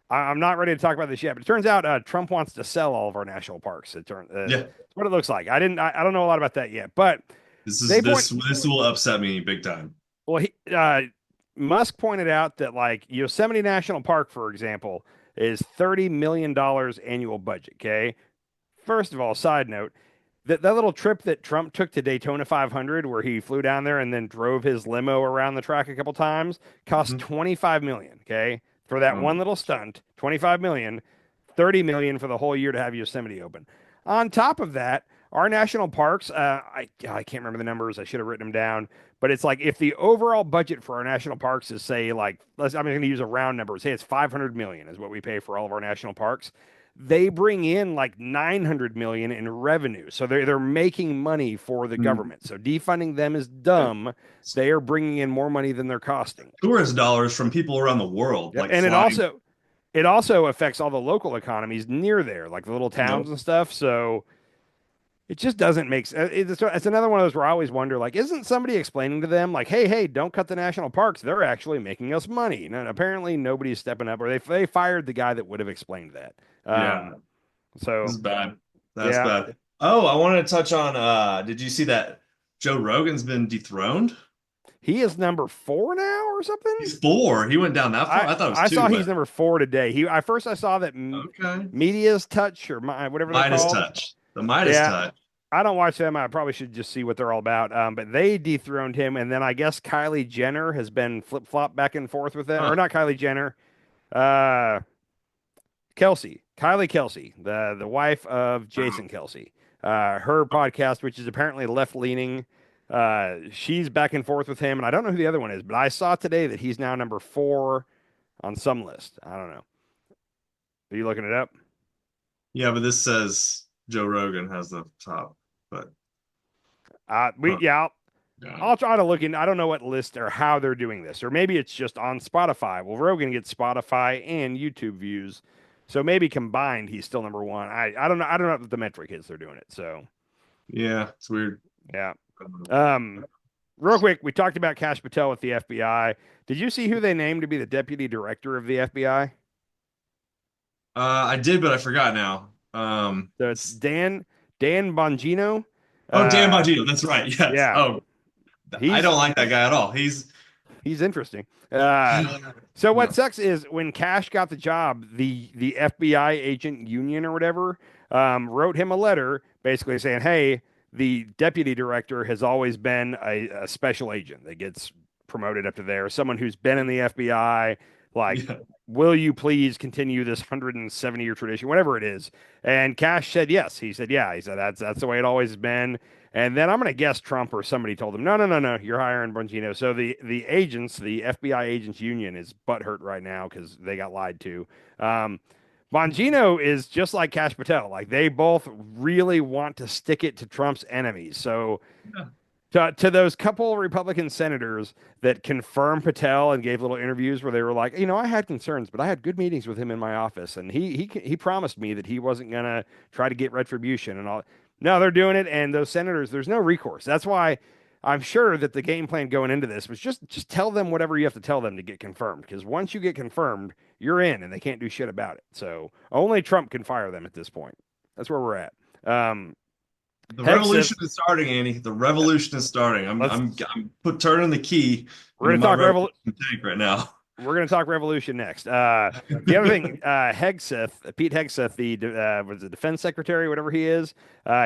I'm not ready to talk about this yet, but it turns out Trump wants to sell all of our national parks. Yeah, It's what it looks like. I don't know a lot about that yet, but this they is point this will upset me big time. well Musk pointed out that like Yosemite National Park, for example, is $30 million annual budget. Okay, first of all, side note, that little trip that Trump took to Daytona 500, where he flew down there and then drove his limo around the track a couple times, cost Mhm. 25 million. Okay, for that Oh my one little gosh. stunt, 25 million, 30 million for the whole year to have Yosemite open. On top of that, our national parks, I can't remember the numbers. I should have written them down. But it's like if the overall budget for our national parks is say like I'm going to use a round number. Say it's 500 million is what we pay for all of our national parks. They bring in like 900 million in revenue. So they're making money for the Mm. government. So defunding them is Yeah. dumb. They are bringing in more money than they're costing. Tourist dollars from people around the world, Yep. like And flying. it also affects all the local economies near there, like the little towns Yep. and stuff. So it just doesn't make sense. It's another one of those where I always wonder, like, isn't somebody explaining to them, like, hey, don't cut the national parks. They're actually making us money. And apparently nobody's stepping up, or they fired the guy that would have explained that. Yeah, this So is bad. That's yeah, bad. Oh, I wanted to touch on did you see that Joe Rogan's been dethroned? he is number 4 now or something. He's four. He went down that far? I thought it was I saw two, he's but number 4 today. I saw that okay. Media's Touch or whatever they're Midas called. touch. The Midas Yeah, touch. I don't watch them. I probably should just see what they're all about. But they dethroned him, and then I guess Kylie Jenner has been flip flop back and forth with it, or Huh. not Kylie Jenner, uh, Kylie Kelsey, the wife of Oh. Jason Kelsey. Her podcast, which is apparently left leaning, she's back and forth with him, and I don't know who the other one is, but I saw today that he's now number 4 on some list. I don't know. Are you looking it up? Yeah, but this says Joe Rogan has the top. But huh. Yeah, Yeah. I'll try to look in. I don't know what list or how they're doing this, or maybe it's just on Spotify. Well, Rogan gets Spotify and YouTube views, so maybe combined he's still number 1. I don't know. I don't know what the metric is they're doing it. So Yeah, it's weird. yeah. Um, real quick, we talked about Kash Patel with the FBI. Did you see who they named to be the deputy director of the FBI? I did, but I forgot now. So it's Dan Bongino. Oh, Dan Uh, Bongino. That's right. Yes. yeah, Oh, I he's don't like that guy at all. he's interesting. So what No. sucks is when Cash got the job, the FBI agent union or whatever wrote him a letter basically saying, "Hey, the deputy director has always been a special agent that gets promoted up to there, someone who's been in the FBI. Like, Yeah. will you please continue this 170-year tradition, whatever it is?" And Cash said yes. He said, "Yeah." He said that's the way it always been. And then I'm going to guess Trump or somebody told him, no, you're hiring Bongino. So the agents, the FBI agents union is butthurt right now because they got lied to. Um, Bongino is just like Kash Patel. Like they both really want to stick it to Trump's enemies. So Yeah. to those couple Republican senators that confirmed Patel and gave little interviews where they were like, I had concerns, but I had good meetings with him in my office, and he promised me that he wasn't gonna try to get retribution and all. No, they're doing it, and those senators, there's no recourse. That's why I'm sure that the game plan going into this was just tell them whatever you have to tell them to get confirmed, because once you get confirmed, you're in, and they can't do shit about it. So only Trump can fire them at this point. That's where we're at. Um, The Hegseth, revolution is starting, Annie. The revolution is starting. let's I'm turning the key we're into gonna my talk revolution tank right now. We're going to talk revolution next. The other thing, Pete Hegseth, the was the defense secretary, whatever he is,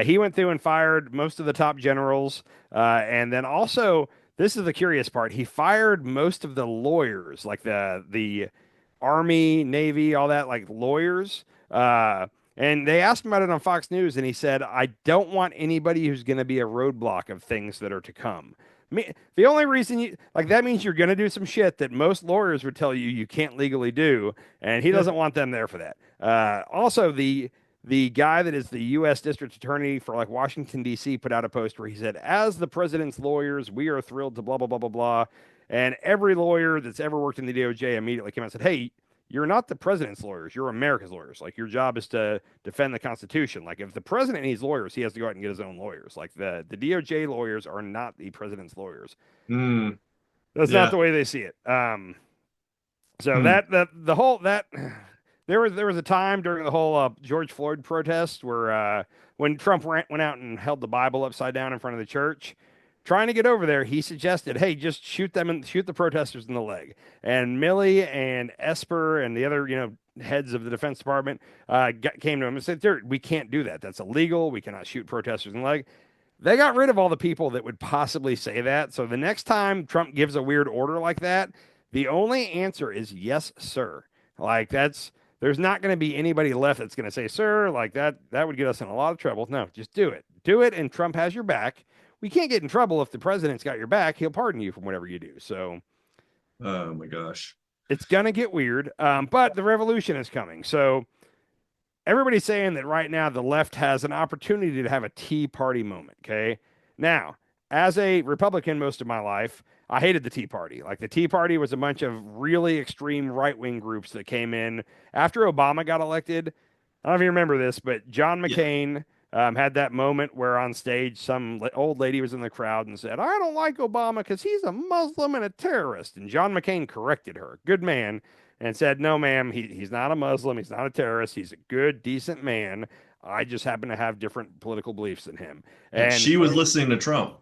he went through and fired most of the top generals, and then also this is the curious part. He fired most of the lawyers, like the Army, Navy, all that, like lawyers. And they asked him about it on Fox News, and he said, "I don't want anybody who's going to be a roadblock of things that are to come." The only reason you like that means you're going to do some shit that most lawyers would tell you you can't legally do, and he Yeah. doesn't want them there for that. Also, the guy that is the U.S. District Attorney for like Washington D.C. put out a post where he said, "As the president's lawyers, we are thrilled to blah blah blah blah blah." And every lawyer that's ever worked in the DOJ immediately came out and said, "Hey, you're not the president's lawyers. You're America's lawyers. Like your job is to defend the Constitution. Like if the president needs lawyers, he has to go out and get his own lawyers. Like the DOJ lawyers are not the president's lawyers. Mm, That's not yeah. the way they see it. So Hmm. that the whole that there was a time during the whole George Floyd protest where when Trump went out and held the Bible upside down in front of the church, trying to get over there, he suggested, "Hey, just shoot them and shoot the protesters in the leg." And Milley and Esper and the other heads of the Defense Department came to him and said, "Dude, we can't do that. That's illegal. We cannot shoot protesters in the leg." They got rid of all the people that would possibly say that. So the next time Trump gives a weird order like that, the only answer is yes, sir. Like there's not going to be anybody left that's going to say, "Sir," like that would get us in a lot of trouble. No, just do it. Do it and Trump has your back. We can't get in trouble if the president's got your back. He'll pardon you from whatever you do. So Oh my gosh. it's going to get weird. But the revolution is coming. So everybody's saying that right now the left has an opportunity to have a Tea Party moment. Okay. Now, as a Republican most of my life, I hated the Tea Party. Like the Tea Party was a bunch of really extreme right wing groups that came in after Obama got elected. I don't know if you remember this, but John Yeah. McCain had that moment where on stage some old lady was in the crowd and said, "I don't like Obama because he's a Muslim and a terrorist." And John McCain corrected her, good man, and said, "No, ma'am, he's not a Muslim. He's not a terrorist. He's a good, decent man. I just happen to have different political beliefs than him." Yeah. And She was listening to Trump.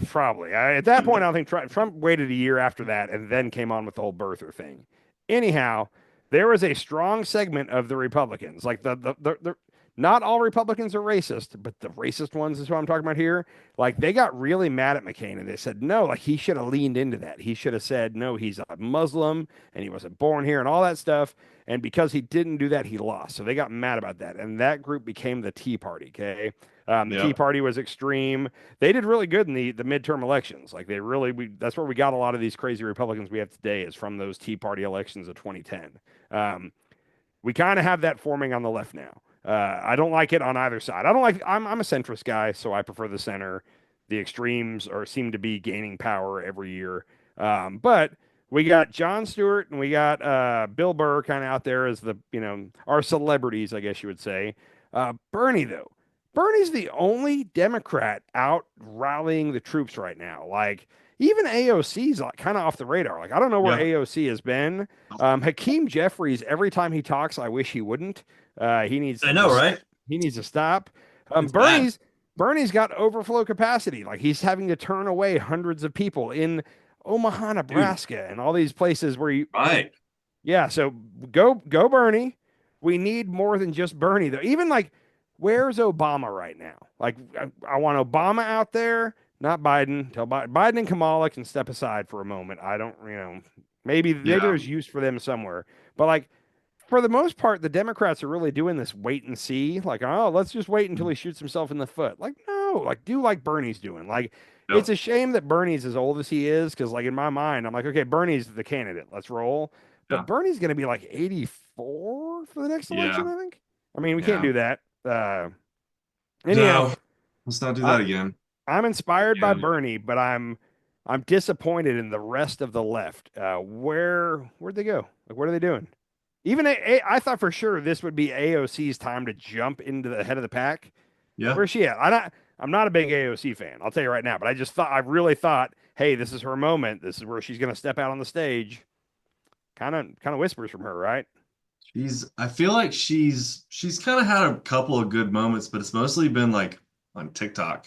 probably. At that point, I don't think Trump waited a year after that and then came on with the whole birther thing. Anyhow, there was a strong segment of the Republicans, like not all Republicans are racist, but the racist ones is what I'm talking about here. Like they got really mad at McCain and they said, no, like he should have leaned into that. He should have said, no, he's a Muslim and he wasn't born here and all that stuff. And because he didn't do that, he lost. So they got mad about that. And that group became the Tea Party. Okay. The Tea Yeah. Party was extreme. They did really good in the midterm elections. Like they really, that's where we got a lot of these crazy Republicans we have today is from those Tea Party elections of 2010. We kind of have that forming on the left now. I don't like it on either side. I don't like. I'm a centrist guy, so I prefer the center. The extremes are seem to be gaining power every year. But we got Jon Stewart and we got Bill Burr kind of out there as the our celebrities, I guess you would say. Bernie though, Bernie's the only Democrat out rallying the troops right now. Like even AOC's like kind of off the radar. Like I don't know where Yeah. AOC has been. Hakeem Jeffries, every time he talks, I wish he wouldn't. He needs I to know, just right? he needs to stop. It's bad. Bernie's got overflow capacity. Like he's having to turn away hundreds of people in Omaha, Dude, Nebraska, and all these places where you right. yeah. So go Bernie. We need more than just Bernie though. Even like where's Obama right now? Like I want Obama out there, not Biden. Tell Biden and Kamala can step aside for a moment. I don't, maybe Yeah. there's use for them somewhere. But like for the most part, the Democrats are really doing this wait and see. Like, oh, let's just wait until he shoots himself in the foot. Like, no, like do like Bernie's doing. Like, it's Yep. a shame that Bernie's as old as he is, because like in my mind, I'm like, okay, Bernie's the candidate. Let's roll. But Yeah. Bernie's gonna be like 84 for the next election, Yeah. I think. I mean, we can't Yeah. do that. Anyhow, No, let's not do I, that again. I'm inspired by Yeah. Bernie, but I'm disappointed in the rest of the left. Where'd they go? Like, what are they doing? Even I thought for sure this would be AOC's time to jump into the head of the pack. Yeah. Where's she at? I'm not a big AOC fan. I'll tell you right now, but I really thought, hey, this is her moment. This is where she's going to step out on the stage. Kind of whispers from her, right? I feel like she's kind of had a couple of good moments, but it's mostly been like on TikTok,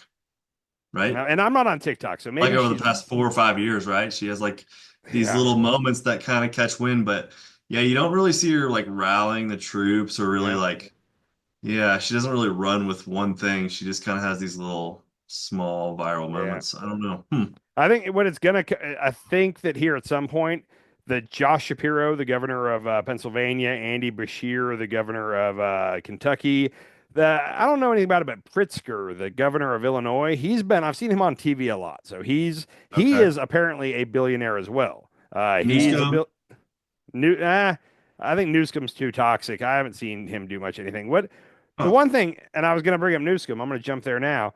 right? And I'm not on TikTok, so Like maybe over the she's past 4 or 5 years, right? She has like these yeah, little moments that kind of catch wind, but yeah, you don't really see her like rallying the troops or really yeah, like, yeah, she doesn't really run with one thing. She just kind of has these little small viral yeah. moments. I don't know. Hmm. I think what it's gonna. I think that here at some point, the Josh Shapiro, the governor of Pennsylvania, Andy Bashir, the governor of Kentucky, I don't know anything about it, but Pritzker, the governor of Illinois, I've seen him on TV a lot. So he Okay. is apparently a billionaire as well. He's a Newscomb. bill new I think Newsom's too toxic. I haven't seen him do much anything. What the Oh. one thing, and I was going to bring up Newsom, I'm going to jump there now.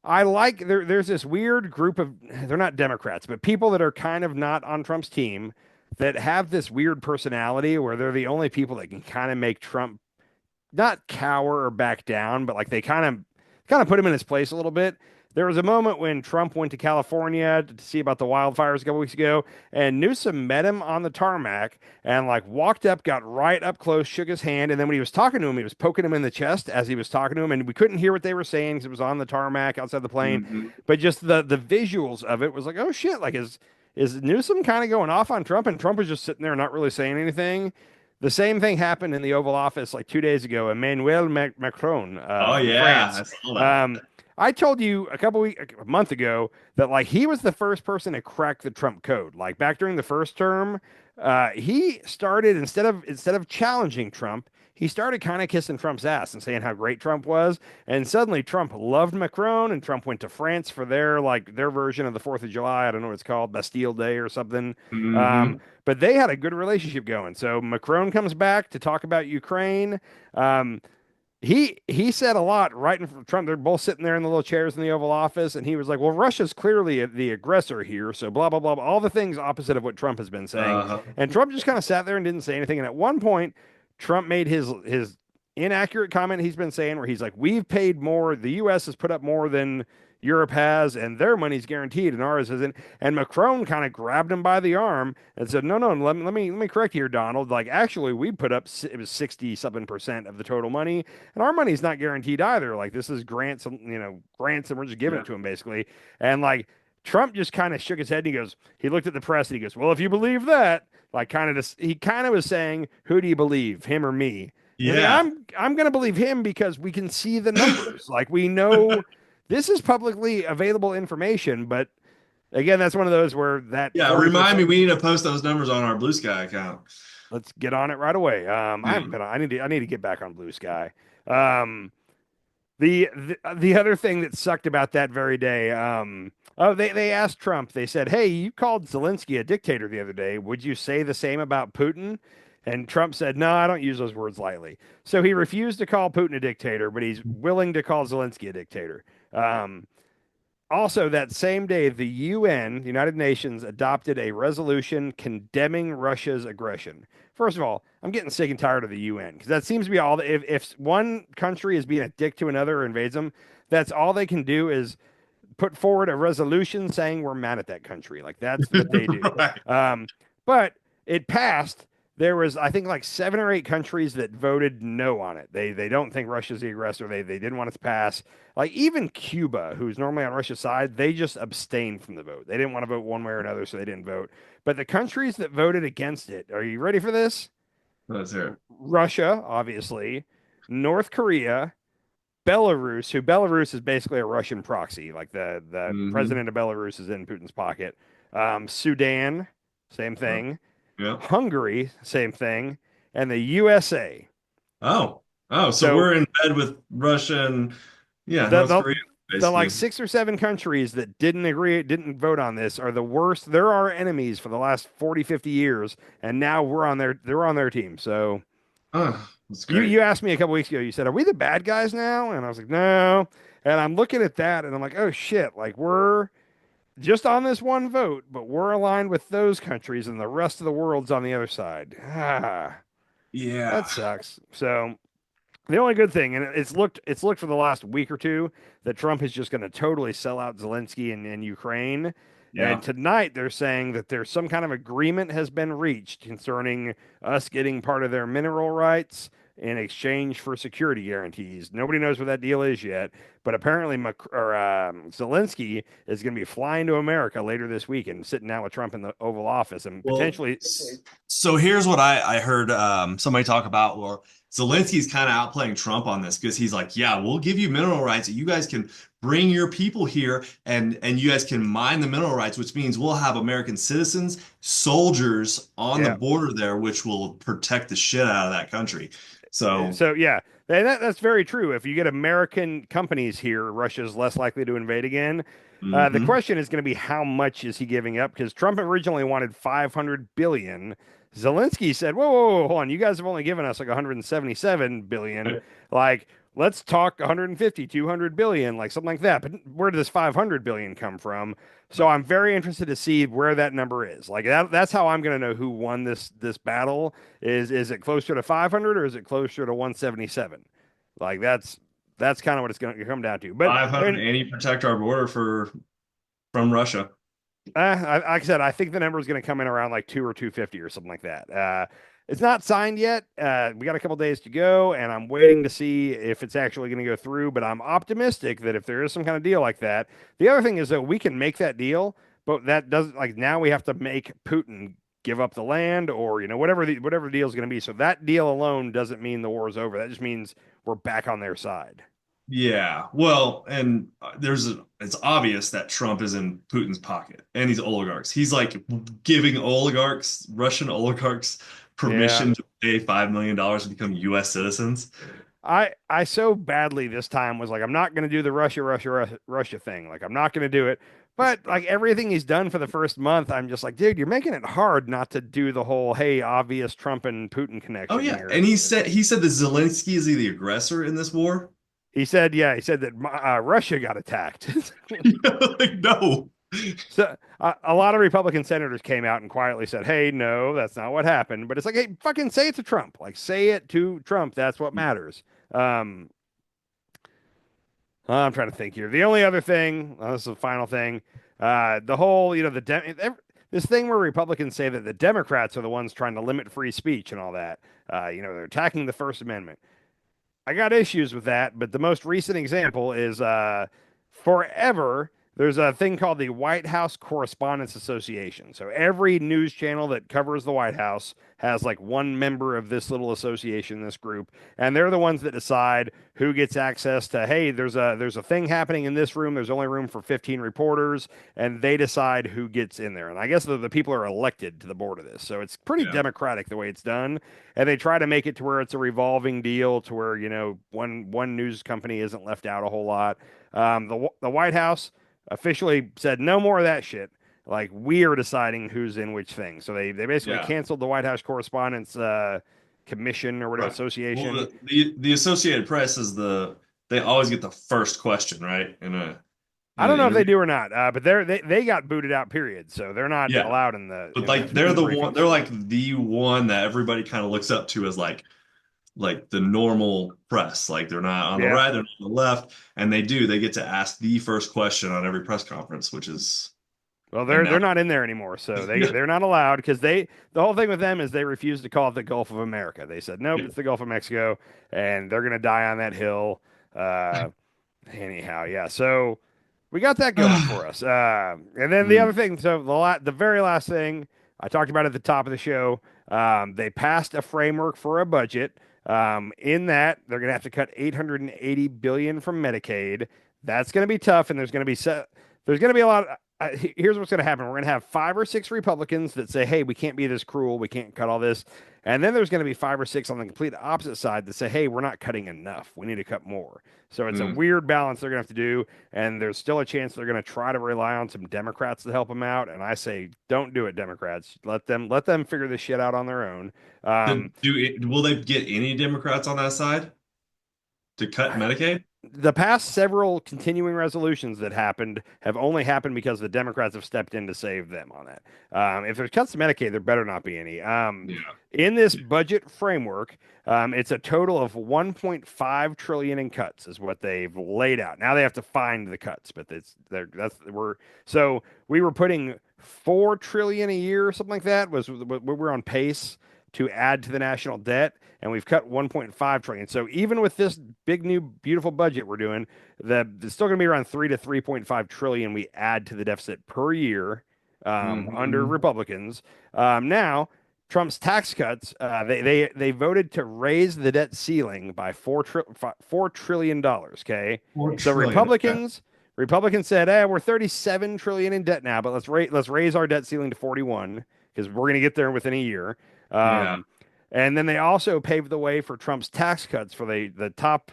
There's this weird group of they're not Democrats, but people that are kind of not on Trump's team that have this weird personality where they're the only people that can kind of make Trump not cower or back down, but like they kind of put him in his place a little bit. There was a moment when Trump went to California to see about the wildfires a couple weeks ago, and Newsom met him on the tarmac and like walked up, got right up close, shook his hand, and then when he was talking to him, he was poking him in the chest as he was talking to him, and we couldn't hear what they were saying because it was on the tarmac outside the plane. Hmm. But just the visuals of it was like, oh shit, like is Newsom kind of going off on Trump, and Trump was just sitting there not really saying anything. The same thing happened in the Oval Office like 2 days ago. Emmanuel Macron Oh of yeah, I France. saw that. Um, I told you a month ago that like he was the first person to crack the Trump code. Like back during the first term, he started instead of challenging Trump, he started kind of kissing Trump's ass and saying how great Trump was. And suddenly Trump loved Macron, and Trump went to France for their version of the Fourth of July. I don't know what it's called, Bastille Day or something. Um, Hmm. but they had a good relationship going. So Macron comes back to talk about Ukraine. Um, he said a lot right in front of Trump. They're both sitting there in the little chairs in the Oval Office, and he was like, "Well, Russia's clearly the aggressor here, so blah blah blah, blah, all the things opposite of what Trump has been saying." Uh-huh. And Trump just kind of sat there and didn't say anything. And at one point, Trump made his inaccurate comment he's been saying, where he's like, "We've paid more. The U.S. has put up more than Europe has, and their money's guaranteed, and ours isn't." And Macron kind of grabbed him by the arm and said, "No, no, let me correct you here, Donald. Like, actually, we put up it was 60 something percent of the total money, and our money's not guaranteed either. Like, this is grants, grants, and we're just giving Yeah. it to him basically." And like Trump just kind of shook his head and he looked at the press and he goes, "Well, if you believe that." Like he kind of was saying, "Who do you believe, him or me?" And he's like, Yeah. I'm gonna believe him because we can see the numbers. Like we know this is publicly available information, but again, that's one of those where that Yeah, remind me, 40%, we need to post those numbers on our Blue Sky account. let's get on it right away. I Yeah. haven't been on, I need to get back on Blue Sky. Um, the other thing that sucked about that very day, they asked Trump, they said, "Hey, you called Zelensky a dictator the other day. Would you say the same about Putin?" And Trump said, "No, I don't use those words lightly." So he refused to call Putin a dictator, but he's willing to call Zelensky a dictator. Um, Also, that same day, the UN, the United Nations, adopted a resolution condemning Russia's aggression. First of all, I'm getting sick and tired of the UN because that seems to be all. If one country is being a dick to another or invades them, that's all they can do is put forward a resolution saying we're mad at that country. Like that's what they do. Right. Um, but it passed. There was, I think, like 7 or 8 countries that voted no on it. They don't think Russia's the aggressor. They didn't want it to pass. Like even Cuba, who's normally on Russia's side, they just abstained from the vote. They didn't want to vote one way or another, so they didn't vote. But the countries that voted against it, are you ready for this? Let's hear it. Russia, obviously, North Korea, Belarus, who Belarus is basically a Russian proxy. Like the Hmm. president of Belarus is in Putin's pocket. Sudan, same Oh, thing. yeah. Hungary, same thing. And the USA. Oh. Oh, so So we're in bed with Russia and yeah, the North the Korea, the like basically. 6 or 7 countries that didn't vote on this are the worst. They're our enemies for the last 40, 50 years, and now they're on their team. So Oh, that's you great. asked me a couple weeks ago, you said, "Are we the bad guys now?" And I was like, "No." And I'm looking at that and I'm like, "Oh shit, like we're just on this one vote, but we're aligned with those countries and the rest of the world's on the other side." Ah, that Yeah. sucks. So the only good thing, and it's looked for the last week or two that Trump is just going to totally sell out Zelensky and Ukraine. And Yeah. tonight they're saying that there's some kind of agreement has been reached concerning us getting part of their mineral rights in exchange for security guarantees. Nobody knows what that deal is yet, but apparently Zelensky is going to be flying to America later this week and sitting down with Trump in the Oval Office and Well, potentially, so here's what I heard somebody talk about. Well, Zelensky's kind of outplaying Trump on this because he's like, yeah, we'll give you mineral rights. You guys can bring your people here and you guys can mine the mineral rights, which means we'll have American citizens, soldiers on the yeah. border there, which will protect the shit out of that country. So, So yeah, That's very true. If you get American companies here, Russia's less likely to invade again. The Hmm. question is going to be how much is he giving up? Because Trump originally wanted 500 billion. Zelensky said, "Whoa, whoa, whoa, hold on! You guys have only given us like 177 billion. Like, let's talk 150, 200 billion, like something like that." But where did this 500 billion come from? So I'm very interested to see where that number is. Like that's how I'm going to know who won this battle. Is it closer to 500 or is it closer to 177? Like that's kind of what it's going to come down to. But 500, and and you protect our border from Russia. like I said, I think the number is going to come in around like 2 or 250 or something like that. It's not signed yet. We got a couple days to go, and I'm waiting to see if it's actually going to go through. But I'm optimistic that if there is some kind of deal like that, the other thing is that we can make that deal, but that doesn't like now we have to make Putin give up the land or whatever the deal is going to be. So that deal alone doesn't mean the war is over. That just means we're back on their side. Yeah, well, and it's obvious that Trump is in Putin's pocket and these oligarchs. He's like giving Russian oligarchs, Yeah. permission to pay $5 million to become U.S. citizens. I so badly this time was like, I'm not going to do the Russia thing. Like, I'm not going to do it. But like everything he's done for the first month, I'm just like, dude, you're making it hard not to do the whole, hey, obvious Trump and Putin Oh connection yeah, here. and he said that Zelensky is the aggressor in this war. He said that Russia got attacked. Like no. So a lot of Republican senators came out and quietly said, "Hey, no, that's not what happened." But it's like, hey, fucking say it to Trump. Like, say it to Trump. That's what matters. Um, I'm trying to think here. The only other thing, this is the final thing, the whole, this thing where Republicans say that the Democrats are the ones trying to limit free speech and all that. They're attacking the First Amendment. I got issues with that, but the most recent example is forever. There's a thing called the White House Correspondents Association. So every news channel that covers the White House has like one member of this little association, this group, and they're the ones that decide who gets access to. Hey, there's a thing happening in this room. There's only room for 15 reporters, and they decide who gets in there. And I guess the people are elected to the board of this, so it's pretty Yeah. democratic the way it's done, and they try to make it to where it's a revolving deal to where one news company isn't left out a whole lot. The White House officially said no more of that shit. Like we are deciding who's in which thing. So they basically Yeah. canceled the White House Correspondents Commission or whatever Right. Well, association. the Associated Press they always get the first question, right? I In don't an know if they interview. do or not, but they got booted out. Period. So they're not Yeah. allowed But in the like they're the one briefings. they're like the one that everybody kind of looks up to as like the normal press. Like they're not on the Yeah. right, they're not on the left, and they get to ask the first question on every press conference, which is Well, and they're now not in there anymore, so yeah, they're not allowed because the whole thing with them is they refuse to call it the Gulf of America. They said nope, it's the Gulf of Mexico, and they're gonna die on that hill. Uh, Anyhow, yeah. So we got that going yeah. for us. And then the other Mm, thing, so the very last thing I talked about at the top of the show, they passed a framework for a budget. In that, they're going to have to cut 880 billion from Medicaid. That's going to be tough, and there's going to be a lot. Here's what's going to happen: we're going to have 5 or 6 Republicans that say, "Hey, we can't be this cruel. We can't cut all this," and then there's going to be 5 or 6 on the complete opposite side that say, "Hey, we're not cutting enough. We need to cut more." So it's a mm. weird balance they're going to have to do, and there's still a chance they're going to try to rely on some Democrats to help them out. And I say, don't do it, Democrats. Let them figure this shit out on their own. Um, Will they get any Democrats on that side to cut Medicaid? the past several continuing resolutions that happened have only happened because the Democrats have stepped in to save them on that. If there's cuts to Medicaid, there better not be any. Yeah. In this budget framework, it's a total of 1.5 trillion in cuts is what they've laid out. Now they have to find the cuts, but we were putting 4 trillion a year or something like that was we're on pace to add to the national debt, and we've cut 1.5 trillion. So even with this big new beautiful budget we're doing, it's still going to be around 3 to 3.5 trillion we add to the deficit per year under Hmm. Republicans. Now Trump's tax cuts, they voted to raise the debt ceiling by $4 trillion. Okay, 4 so trillion. Okay. Republicans said, we're 37 trillion in debt now, but let's raise our debt ceiling to 41 because we're going to get there within a year. Yeah. Um, And then they also paved the way for Trump's tax cuts for the top.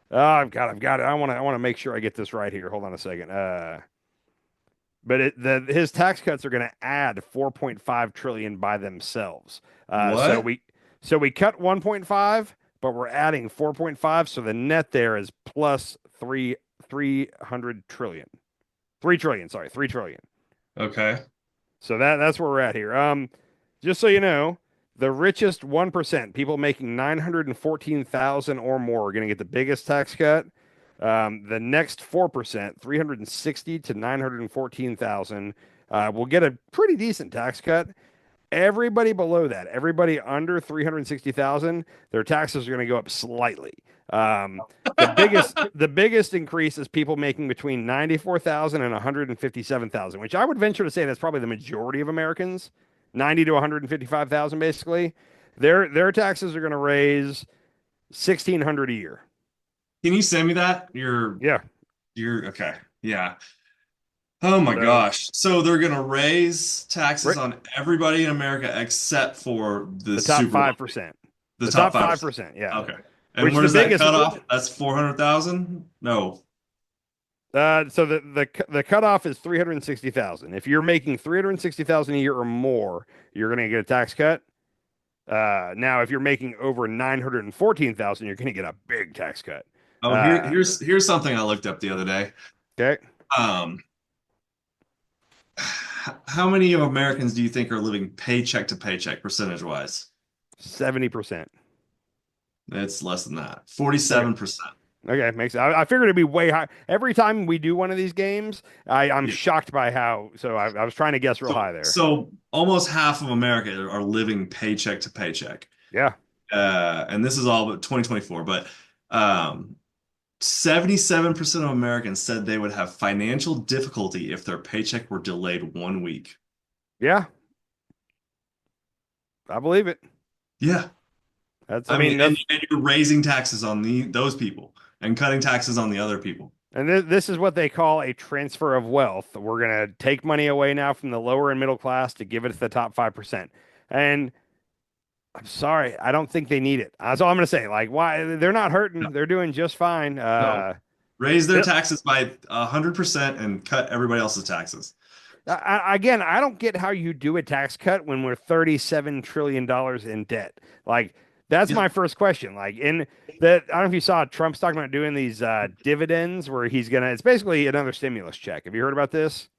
Oh, I've got it. I want to make sure I get this right here. Hold on a second. But his tax cuts are going to add 4.5 trillion by themselves. Uh, so What? we so we cut 1.5, but we're adding 4.5. So the net there is plus 300 trillion. 3 trillion, sorry, 3 trillion. Okay. So that's where we're at here. Just so you know, the richest 1%, people making 914,000 or more, are going to get the biggest tax cut. The next 4%, 360 to 914,000, will get a pretty decent tax cut. Everybody below that, everybody under 360,000, their taxes are going to go up slightly. Um, the biggest increase is people making between 94,000 and 157,000, which I would venture to say that's probably the majority of Americans, 90 to 155,000 basically. Their taxes are going to raise 1,600 a year. Can you send me that? You're okay. Yeah. Oh my So gosh. So they're gonna raise taxes ri- on everybody in America except for the the top super wealthy, 5%. the The top top 5%. 5%, yeah. Okay. And Which where the does that biggest cut off? That's 400,000? No. So the cutoff is 360,000. If you're making 360,000 a year or more, you're going to get a tax cut. Now if you're making over 914,000, you're going to get a big tax cut. Oh, Uh, here's something I looked up the other day. okay, Um, how many of Americans do you think are living paycheck to paycheck percentage wise? 70%. It's less than that. Okay. 47%. Okay, makes I figured it'd be way high. Every time we do one of these games, I'm Yeah. shocked by how. So I was trying to guess real high there. So almost half of America are living paycheck to paycheck. Yeah, And this is all but 2024, but um, 77% of Americans said they would have financial difficulty if their paycheck were delayed 1 week. yeah, I believe it. Yeah. I I mean, mean, and you're raising taxes on those people and cutting taxes on the other people. and this is what they call a transfer of wealth. We're going to take money away now from the lower and middle class to give it to the top 5%. And I'm sorry, I don't think they need it. That's all I'm going to say. Like, why? They're not No, hurting. They're doing just fine. no. Raise their taxes by 100% and cut everybody else's taxes. Again, I don't get how you do a tax cut when we're $37 trillion in debt. Like, that's Yeah. my first question. Like, in that, I don't know if you saw Trump's talking about doing these dividends where he's going to, it's basically another stimulus check. Have you heard about this?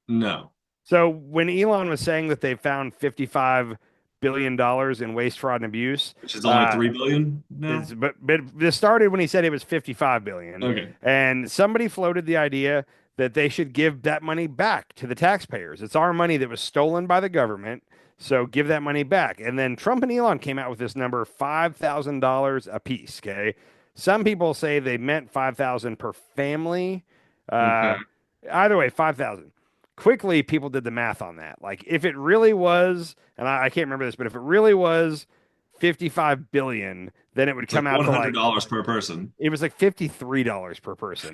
No, So when Elon was saying that they found $55 billion in waste, fraud, and abuse, which is only 3 billion it's, now. but this started when he said it was 55 billion, Okay. and somebody floated the idea that they should give that money back to the taxpayers. It's our money that was stolen by the government, so give that money back. And then Trump and Elon came out with this number, $5,000 a piece. Okay, some people say they meant 5,000 per family. Okay. Uh, Either way, 5,000. Quickly, people did the math on that. Like, if it really was, and I can't remember this, but if it really was 55 billion, then it would It's like come out to like $100 per person. it was like $53 per person.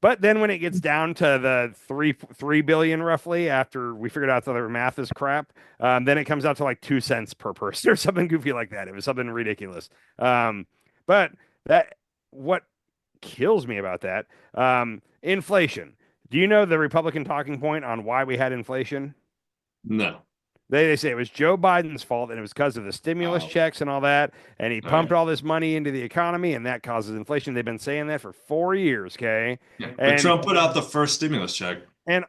But then when it gets down to the three billion roughly, after we figured out that their math is crap, then it comes out to like 2 cents per person or something goofy like that. It was something ridiculous. But that what kills me about that, inflation. Do you know the Republican talking point on why we had inflation? No. They say it was Joe Biden's fault and it was because of the stimulus Oh, checks and all that. And he pumped okay. all this money into the economy and that causes inflation. They've been saying that for 4 years, okay? Yeah. But And Trump put out the first stimulus check. and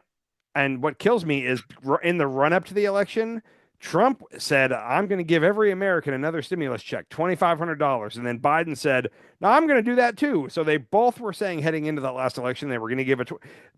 and what kills me is in the run up to the election, Trump said, I'm going to give every American another stimulus check, $2,500. And then Biden said, no, I'm going to do that too. So they both were saying heading into that last election, they were going to give it.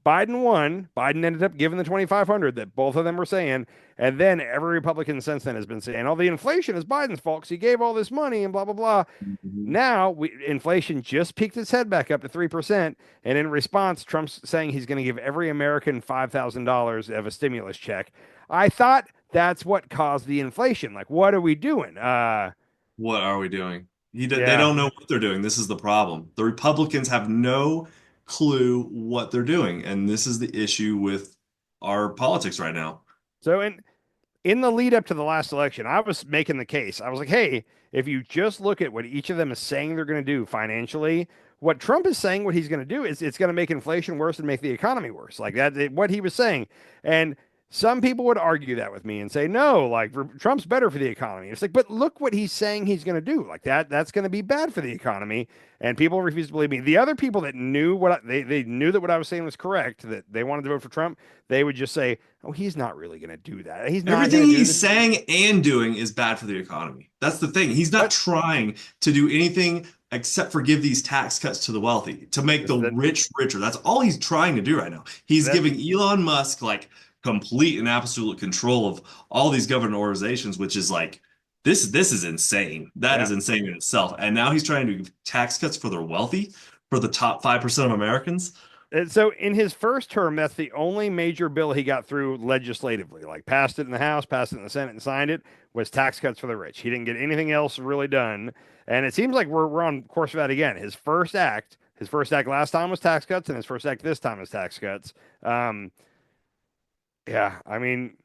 Biden won. Biden ended up giving the 2,500 that both of them were saying. And then every Republican since then has been saying, oh, the inflation is Biden's fault because he gave all this money and blah, blah, blah. Mhm. Now inflation just peaked its head back up to 3%. And in response, Trump's saying he's going to give every American $5,000 of a stimulus check. I thought that's what caused the inflation. Like, what are we doing? What are we doing? They Yeah. don't know what they're doing. This is the problem. The Republicans have no clue what they're doing, and this is the issue with our politics right now. So, and in the lead up to the last election, I was making the case. I was like, hey, if you just look at what each of them is saying they're going to do financially, what Trump is saying what he's going to do is it's going to make inflation worse and make the economy worse. Like what he was saying. And some people would argue that with me and say, no, like Trump's better for the economy. It's like, but look what he's saying he's going to do. Like that's going to be bad for the economy. And people refuse to believe me. The other people that knew they knew that what I was saying was correct, that they wanted to vote for Trump, they would just say, oh, he's not really going to do that. He's not Everything going to do he's this. saying and doing is bad for the economy. That's the thing. He's not But trying to do anything except for give these tax cuts to the wealthy, to make the that rich richer. That's all he's trying to do right now. He's that giving Elon Musk like complete and absolute control of all these government organizations, which is like this is insane. That yeah. is insane in itself. And now he's trying to give tax cuts for the wealthy, for the top 5% of Americans. And so in his first term, that's the only major bill he got through legislatively, like passed it in the House, passed it in the Senate, and signed it, was tax cuts for the rich. He didn't get anything else really done. And it seems like we're on course for that again. His first act last time was tax cuts, and his first act this time is tax cuts. Um, yeah, I mean,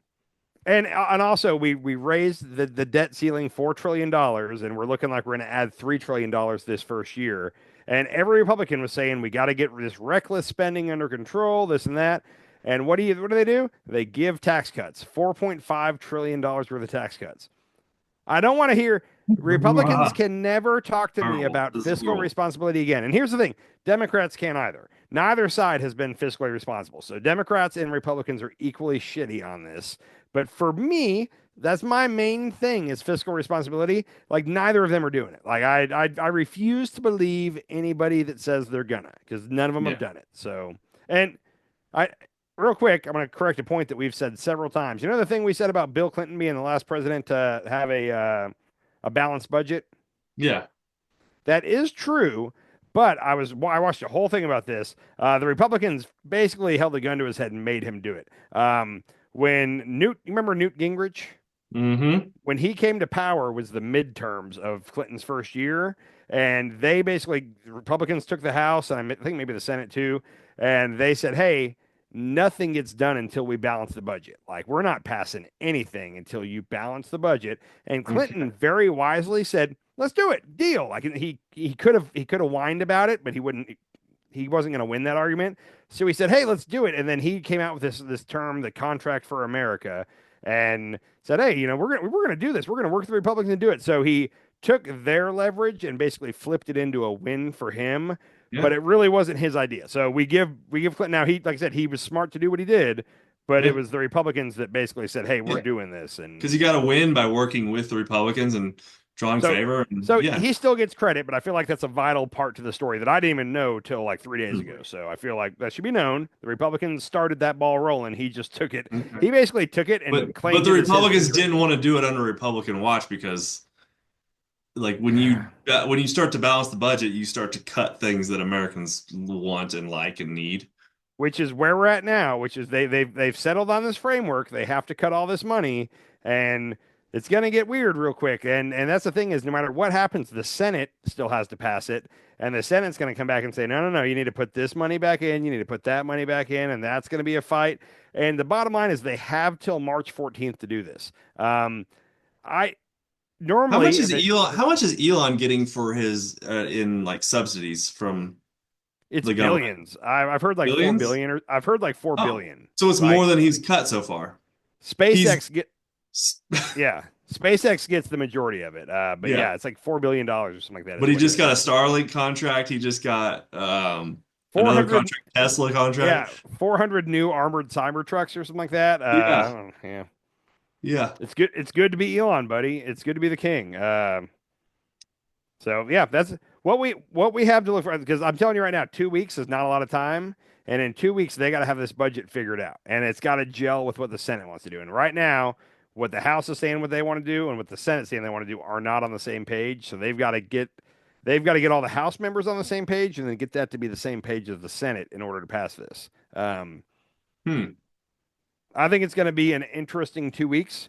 and also we raised the debt ceiling $4 trillion, and we're looking like we're going to add $3 trillion this first year. And every Republican was saying we got to get this reckless spending under control, this and that. And what do they do? They give tax cuts, $4.5 trillion worth of tax cuts. I don't want to hear Republicans can never talk to me Horrible. about This is fiscal horrible. responsibility again. And here's the thing, Democrats can't either. Neither side has been fiscally responsible. So Democrats and Republicans are equally shitty on this. But for me, that's my main thing is fiscal responsibility. Like neither of them are doing it. Like I refuse to believe anybody that says they're gonna because none of them have Yeah. done it. So and I real quick, I'm going to correct a point that we've said several times. You know the thing we said about Bill Clinton being the last president to have a balanced budget? Yeah. That is true, but I watched a whole thing about this. The Republicans basically held the gun to his head and made him do it. When you remember Newt Gingrich? Mm-hmm. When he came to power was the midterms of Clinton's first year, and they basically the Republicans took the House and I think maybe the Senate too, and they said, "Hey, nothing gets done until we balance the budget. Like we're not passing anything until you balance the budget." And Okay. Clinton very wisely said, "Let's do it, deal." Like he could have whined about it, but he wasn't going to win that argument. So he said, "Hey, let's do it." And then he came out with this term, the Contract for America, and said, "Hey, we're gonna do this. We're gonna work with the Republicans and do it." So he took their leverage and basically flipped it into a win for him, but Yeah. it really wasn't his idea. So we give Clinton now. He like I said, he was smart to do what he did, but it Yeah. was the Republicans that basically said, "Hey, we're Yeah. doing this." And Because you got to win by working with the Republicans and drawing so favor. And so yeah. he still gets credit, but I feel like that's a vital part to the story that I didn't even know till like 3 days Hmm. ago. So I feel like that should be known. The Republicans started that ball rolling. He just took it. Okay. He basically took it and But claimed the it as his Republicans victory. didn't want to do it under Republican watch because like when you start to balance the budget, you start to cut things that Americans want and like and need. Which is where we're at now, which is they've settled on this framework. They have to cut all this money, and it's going to get weird real quick. And that's the thing is, no matter what happens, the Senate still has to pass it, and the Senate's going to come back and say, no, no, no, you need to put this money back in, you need to put that money back in, and that's going to be a fight. And the bottom line is, they have till March 14th to do this. I normally if it How much is Elon getting for his in like subsidies from it's the government? billions. I've heard like four Billions? billion, or I've heard like four Oh, billion. so it's Like more than he's cut so far. He's SpaceX Yeah, SpaceX gets the majority of it. But yeah, yeah, it's like $4 billion or something like that but is he what he just got a makes. Starlink contract. He just got Four another hundred, contract, Tesla yeah, contract. 400 new armored cyber trucks or something like that. Yeah, Yeah, yeah. it's good. It's good to be Elon, buddy. It's good to be the king. So yeah, that's what we have to look for. Because I'm telling you right now, 2 weeks is not a lot of time, and in 2 weeks they got to have this budget figured out, and it's got to gel with what the Senate wants to do. And right now, what the House is saying what they want to do, and what the Senate saying they want to do are not on the same page. So they've got to get all the House members on the same page, and then get that to be the same page as the Senate in order to pass this. Um, Hmm. I think it's going to be an interesting 2 weeks.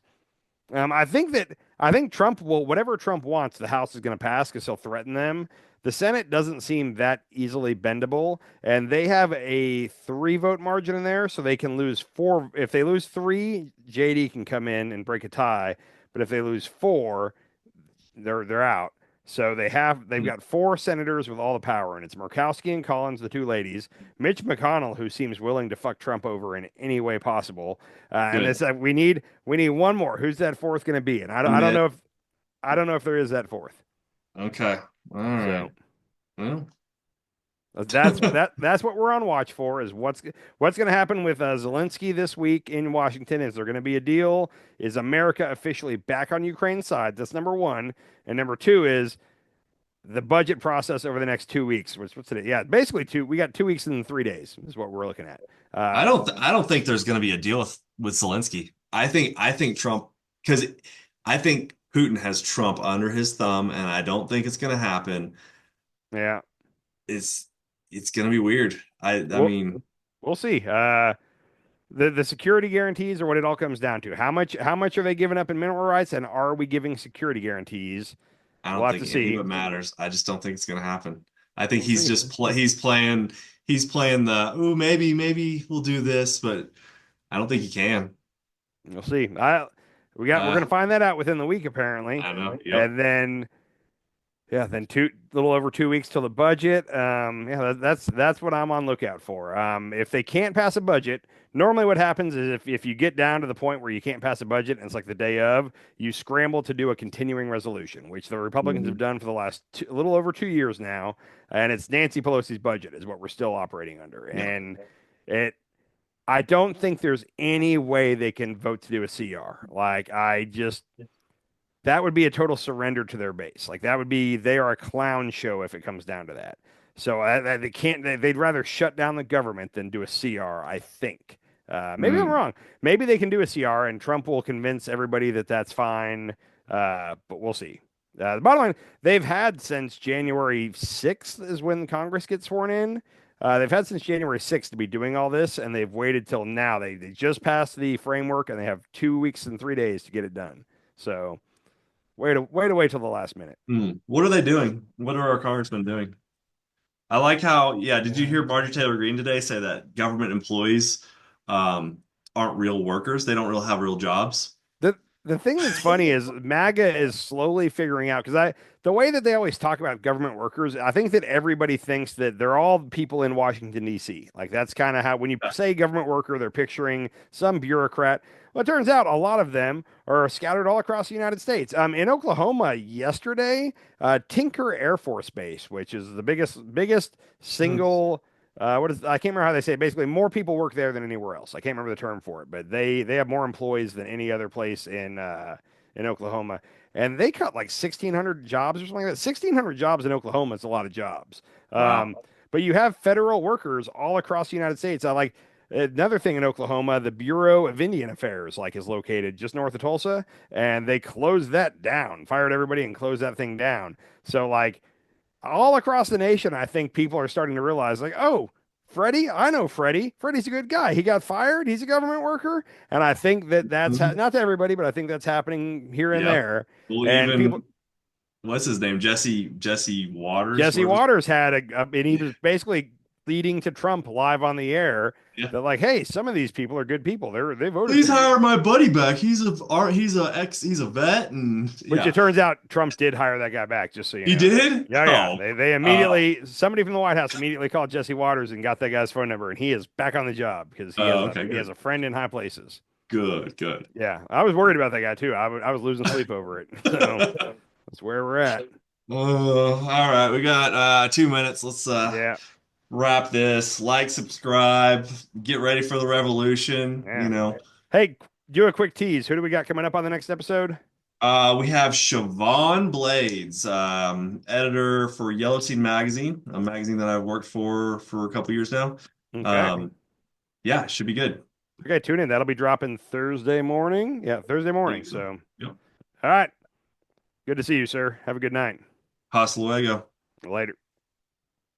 I think Trump will whatever Trump wants, the House is going to pass because he'll threaten them. The Senate doesn't seem that easily bendable, and they have a 3 vote margin in there, so they can lose four. If they lose three, JD can come in and break a tie. But if they lose four, they're out. So they've got 4 senators with all the power, and it's Murkowski and Collins, the 2 ladies, Mitch McConnell, who seems willing to fuck Trump over in any way possible, and Good. it's we need one more. Who's that fourth going to be? And Mitt. I don't know if there is that fourth. Okay. All So right. Well, that's what we're on watch for is what's going to happen with Zelensky this week in Washington. Is there going to be a deal? Is America officially back on Ukraine's side? That's number one, and number two is the budget process over the next 2 weeks. What's today? Yeah, basically two. We got 2 weeks and 3 days is what we're looking at. Uh, I don't think there's going to be a deal with Zelensky. I think Trump because I think Putin has Trump under his thumb, and I don't think it's going to happen. yeah, It's it's going to be weird. I we'll mean, we'll see. The security guarantees are what it all comes down to. How much are they giving up in mineral rights, and are we giving security guarantees? I We'll don't have to think any of see. it matters. I just don't think it's going to happen. I think We'll he's see. just he's playing the oh maybe we'll do this, but I don't think he can. We'll see. We're Uh, gonna find that out within the week apparently, I know. Yep. and then yeah, then little over 2 weeks till the budget. Yeah, that's what I'm on lookout for. If they can't pass a budget, normally what happens is if you get down to the point where you can't pass a budget and it's like the day of, you scramble to do a continuing resolution, which the Republicans have Mhm. done for the last a little over 2 years now, and it's Nancy Pelosi's budget is what we're still operating under, Yep. and it. I don't think there's any way they can vote to do a CR. That would be a total surrender to their base. Like that would be they are a clown show if it comes down to that. So they can't. They'd rather shut down the government than do a CR. I think. Maybe I'm Mm. wrong. Maybe they can do a CR and Trump will convince everybody that that's fine. But we'll see. The bottom line, they've had since January 6th is when Congress gets sworn in. They've had since January 6th to be doing all this, and they've waited till now. They just passed the framework, and they have 2 weeks and 3 days to get it done. So wait till the last minute. Mm. What are they doing? What are our congressmen doing? I like how, yeah, did you hear Marjorie Taylor Greene today say that government employees um, aren't real workers? They don't really have real jobs. The the thing that's funny is MAGA is slowly figuring out because I the way that they always talk about government workers, I think that everybody thinks that they're all people in Washington D.C. Like that's kind of how when you say government worker, they're picturing some bureaucrat. Well, it turns out a lot of them are scattered all across the United States. In Oklahoma yesterday, Tinker Air Force Base, which is the biggest Mm. single what is I can't remember how they say it. Basically, more people work there than anywhere else. I can't remember the term for it, but they have more employees than any other place in Oklahoma, and they cut like 1,600 jobs or something like that. 1,600 jobs in Oklahoma is a lot of jobs. Wow. But you have federal workers all across the United States. I like another thing in Oklahoma. The Bureau of Indian Affairs is located just north of Tulsa, and they closed that down, fired everybody, and closed that thing down. So all across the nation, I think people are starting to realize, like, oh, Freddie, I know Freddie. Freddie's a good guy. He got fired. He's a government worker, and I think that Mhm. not to everybody, but I think that's happening here and Yep. there. Well, And people, even what's his name? Jesse Waters. Jesse What is Waters had and he yeah. was basically leading to Trump live on the air Yeah. that like, hey, some of these people are good people. They voted Please for you. hire my buddy back. He's a vet and Which it yeah. turns out Trump did hire that guy back, just so you He know. did? Yeah, yeah. Oh. They Oh. immediately somebody from the White House immediately called Jesse Waters and got that guy's phone number, and he is back on the job because Oh, okay, he has good. a friend in high places. Good. Yeah, I was worried about that guy too. I was losing sleep over it. So that's where we're at. All right. We got 2 minutes. Let's Yeah, wrap this. Like, subscribe, get ready for the revolution. yeah. Hey, do a quick tease. Who do we got coming up on the next episode? We have Siobhan Blades, editor for Yellow Team Magazine, a magazine that I've worked for a couple years now. Okay. Um, yeah, should be good. Okay, tune in. That'll be dropping Thursday morning. Yeah, Thursday I morning. think so. So, Yep. all right. Good to see you, sir. Have a good night. Hasta luego. Later.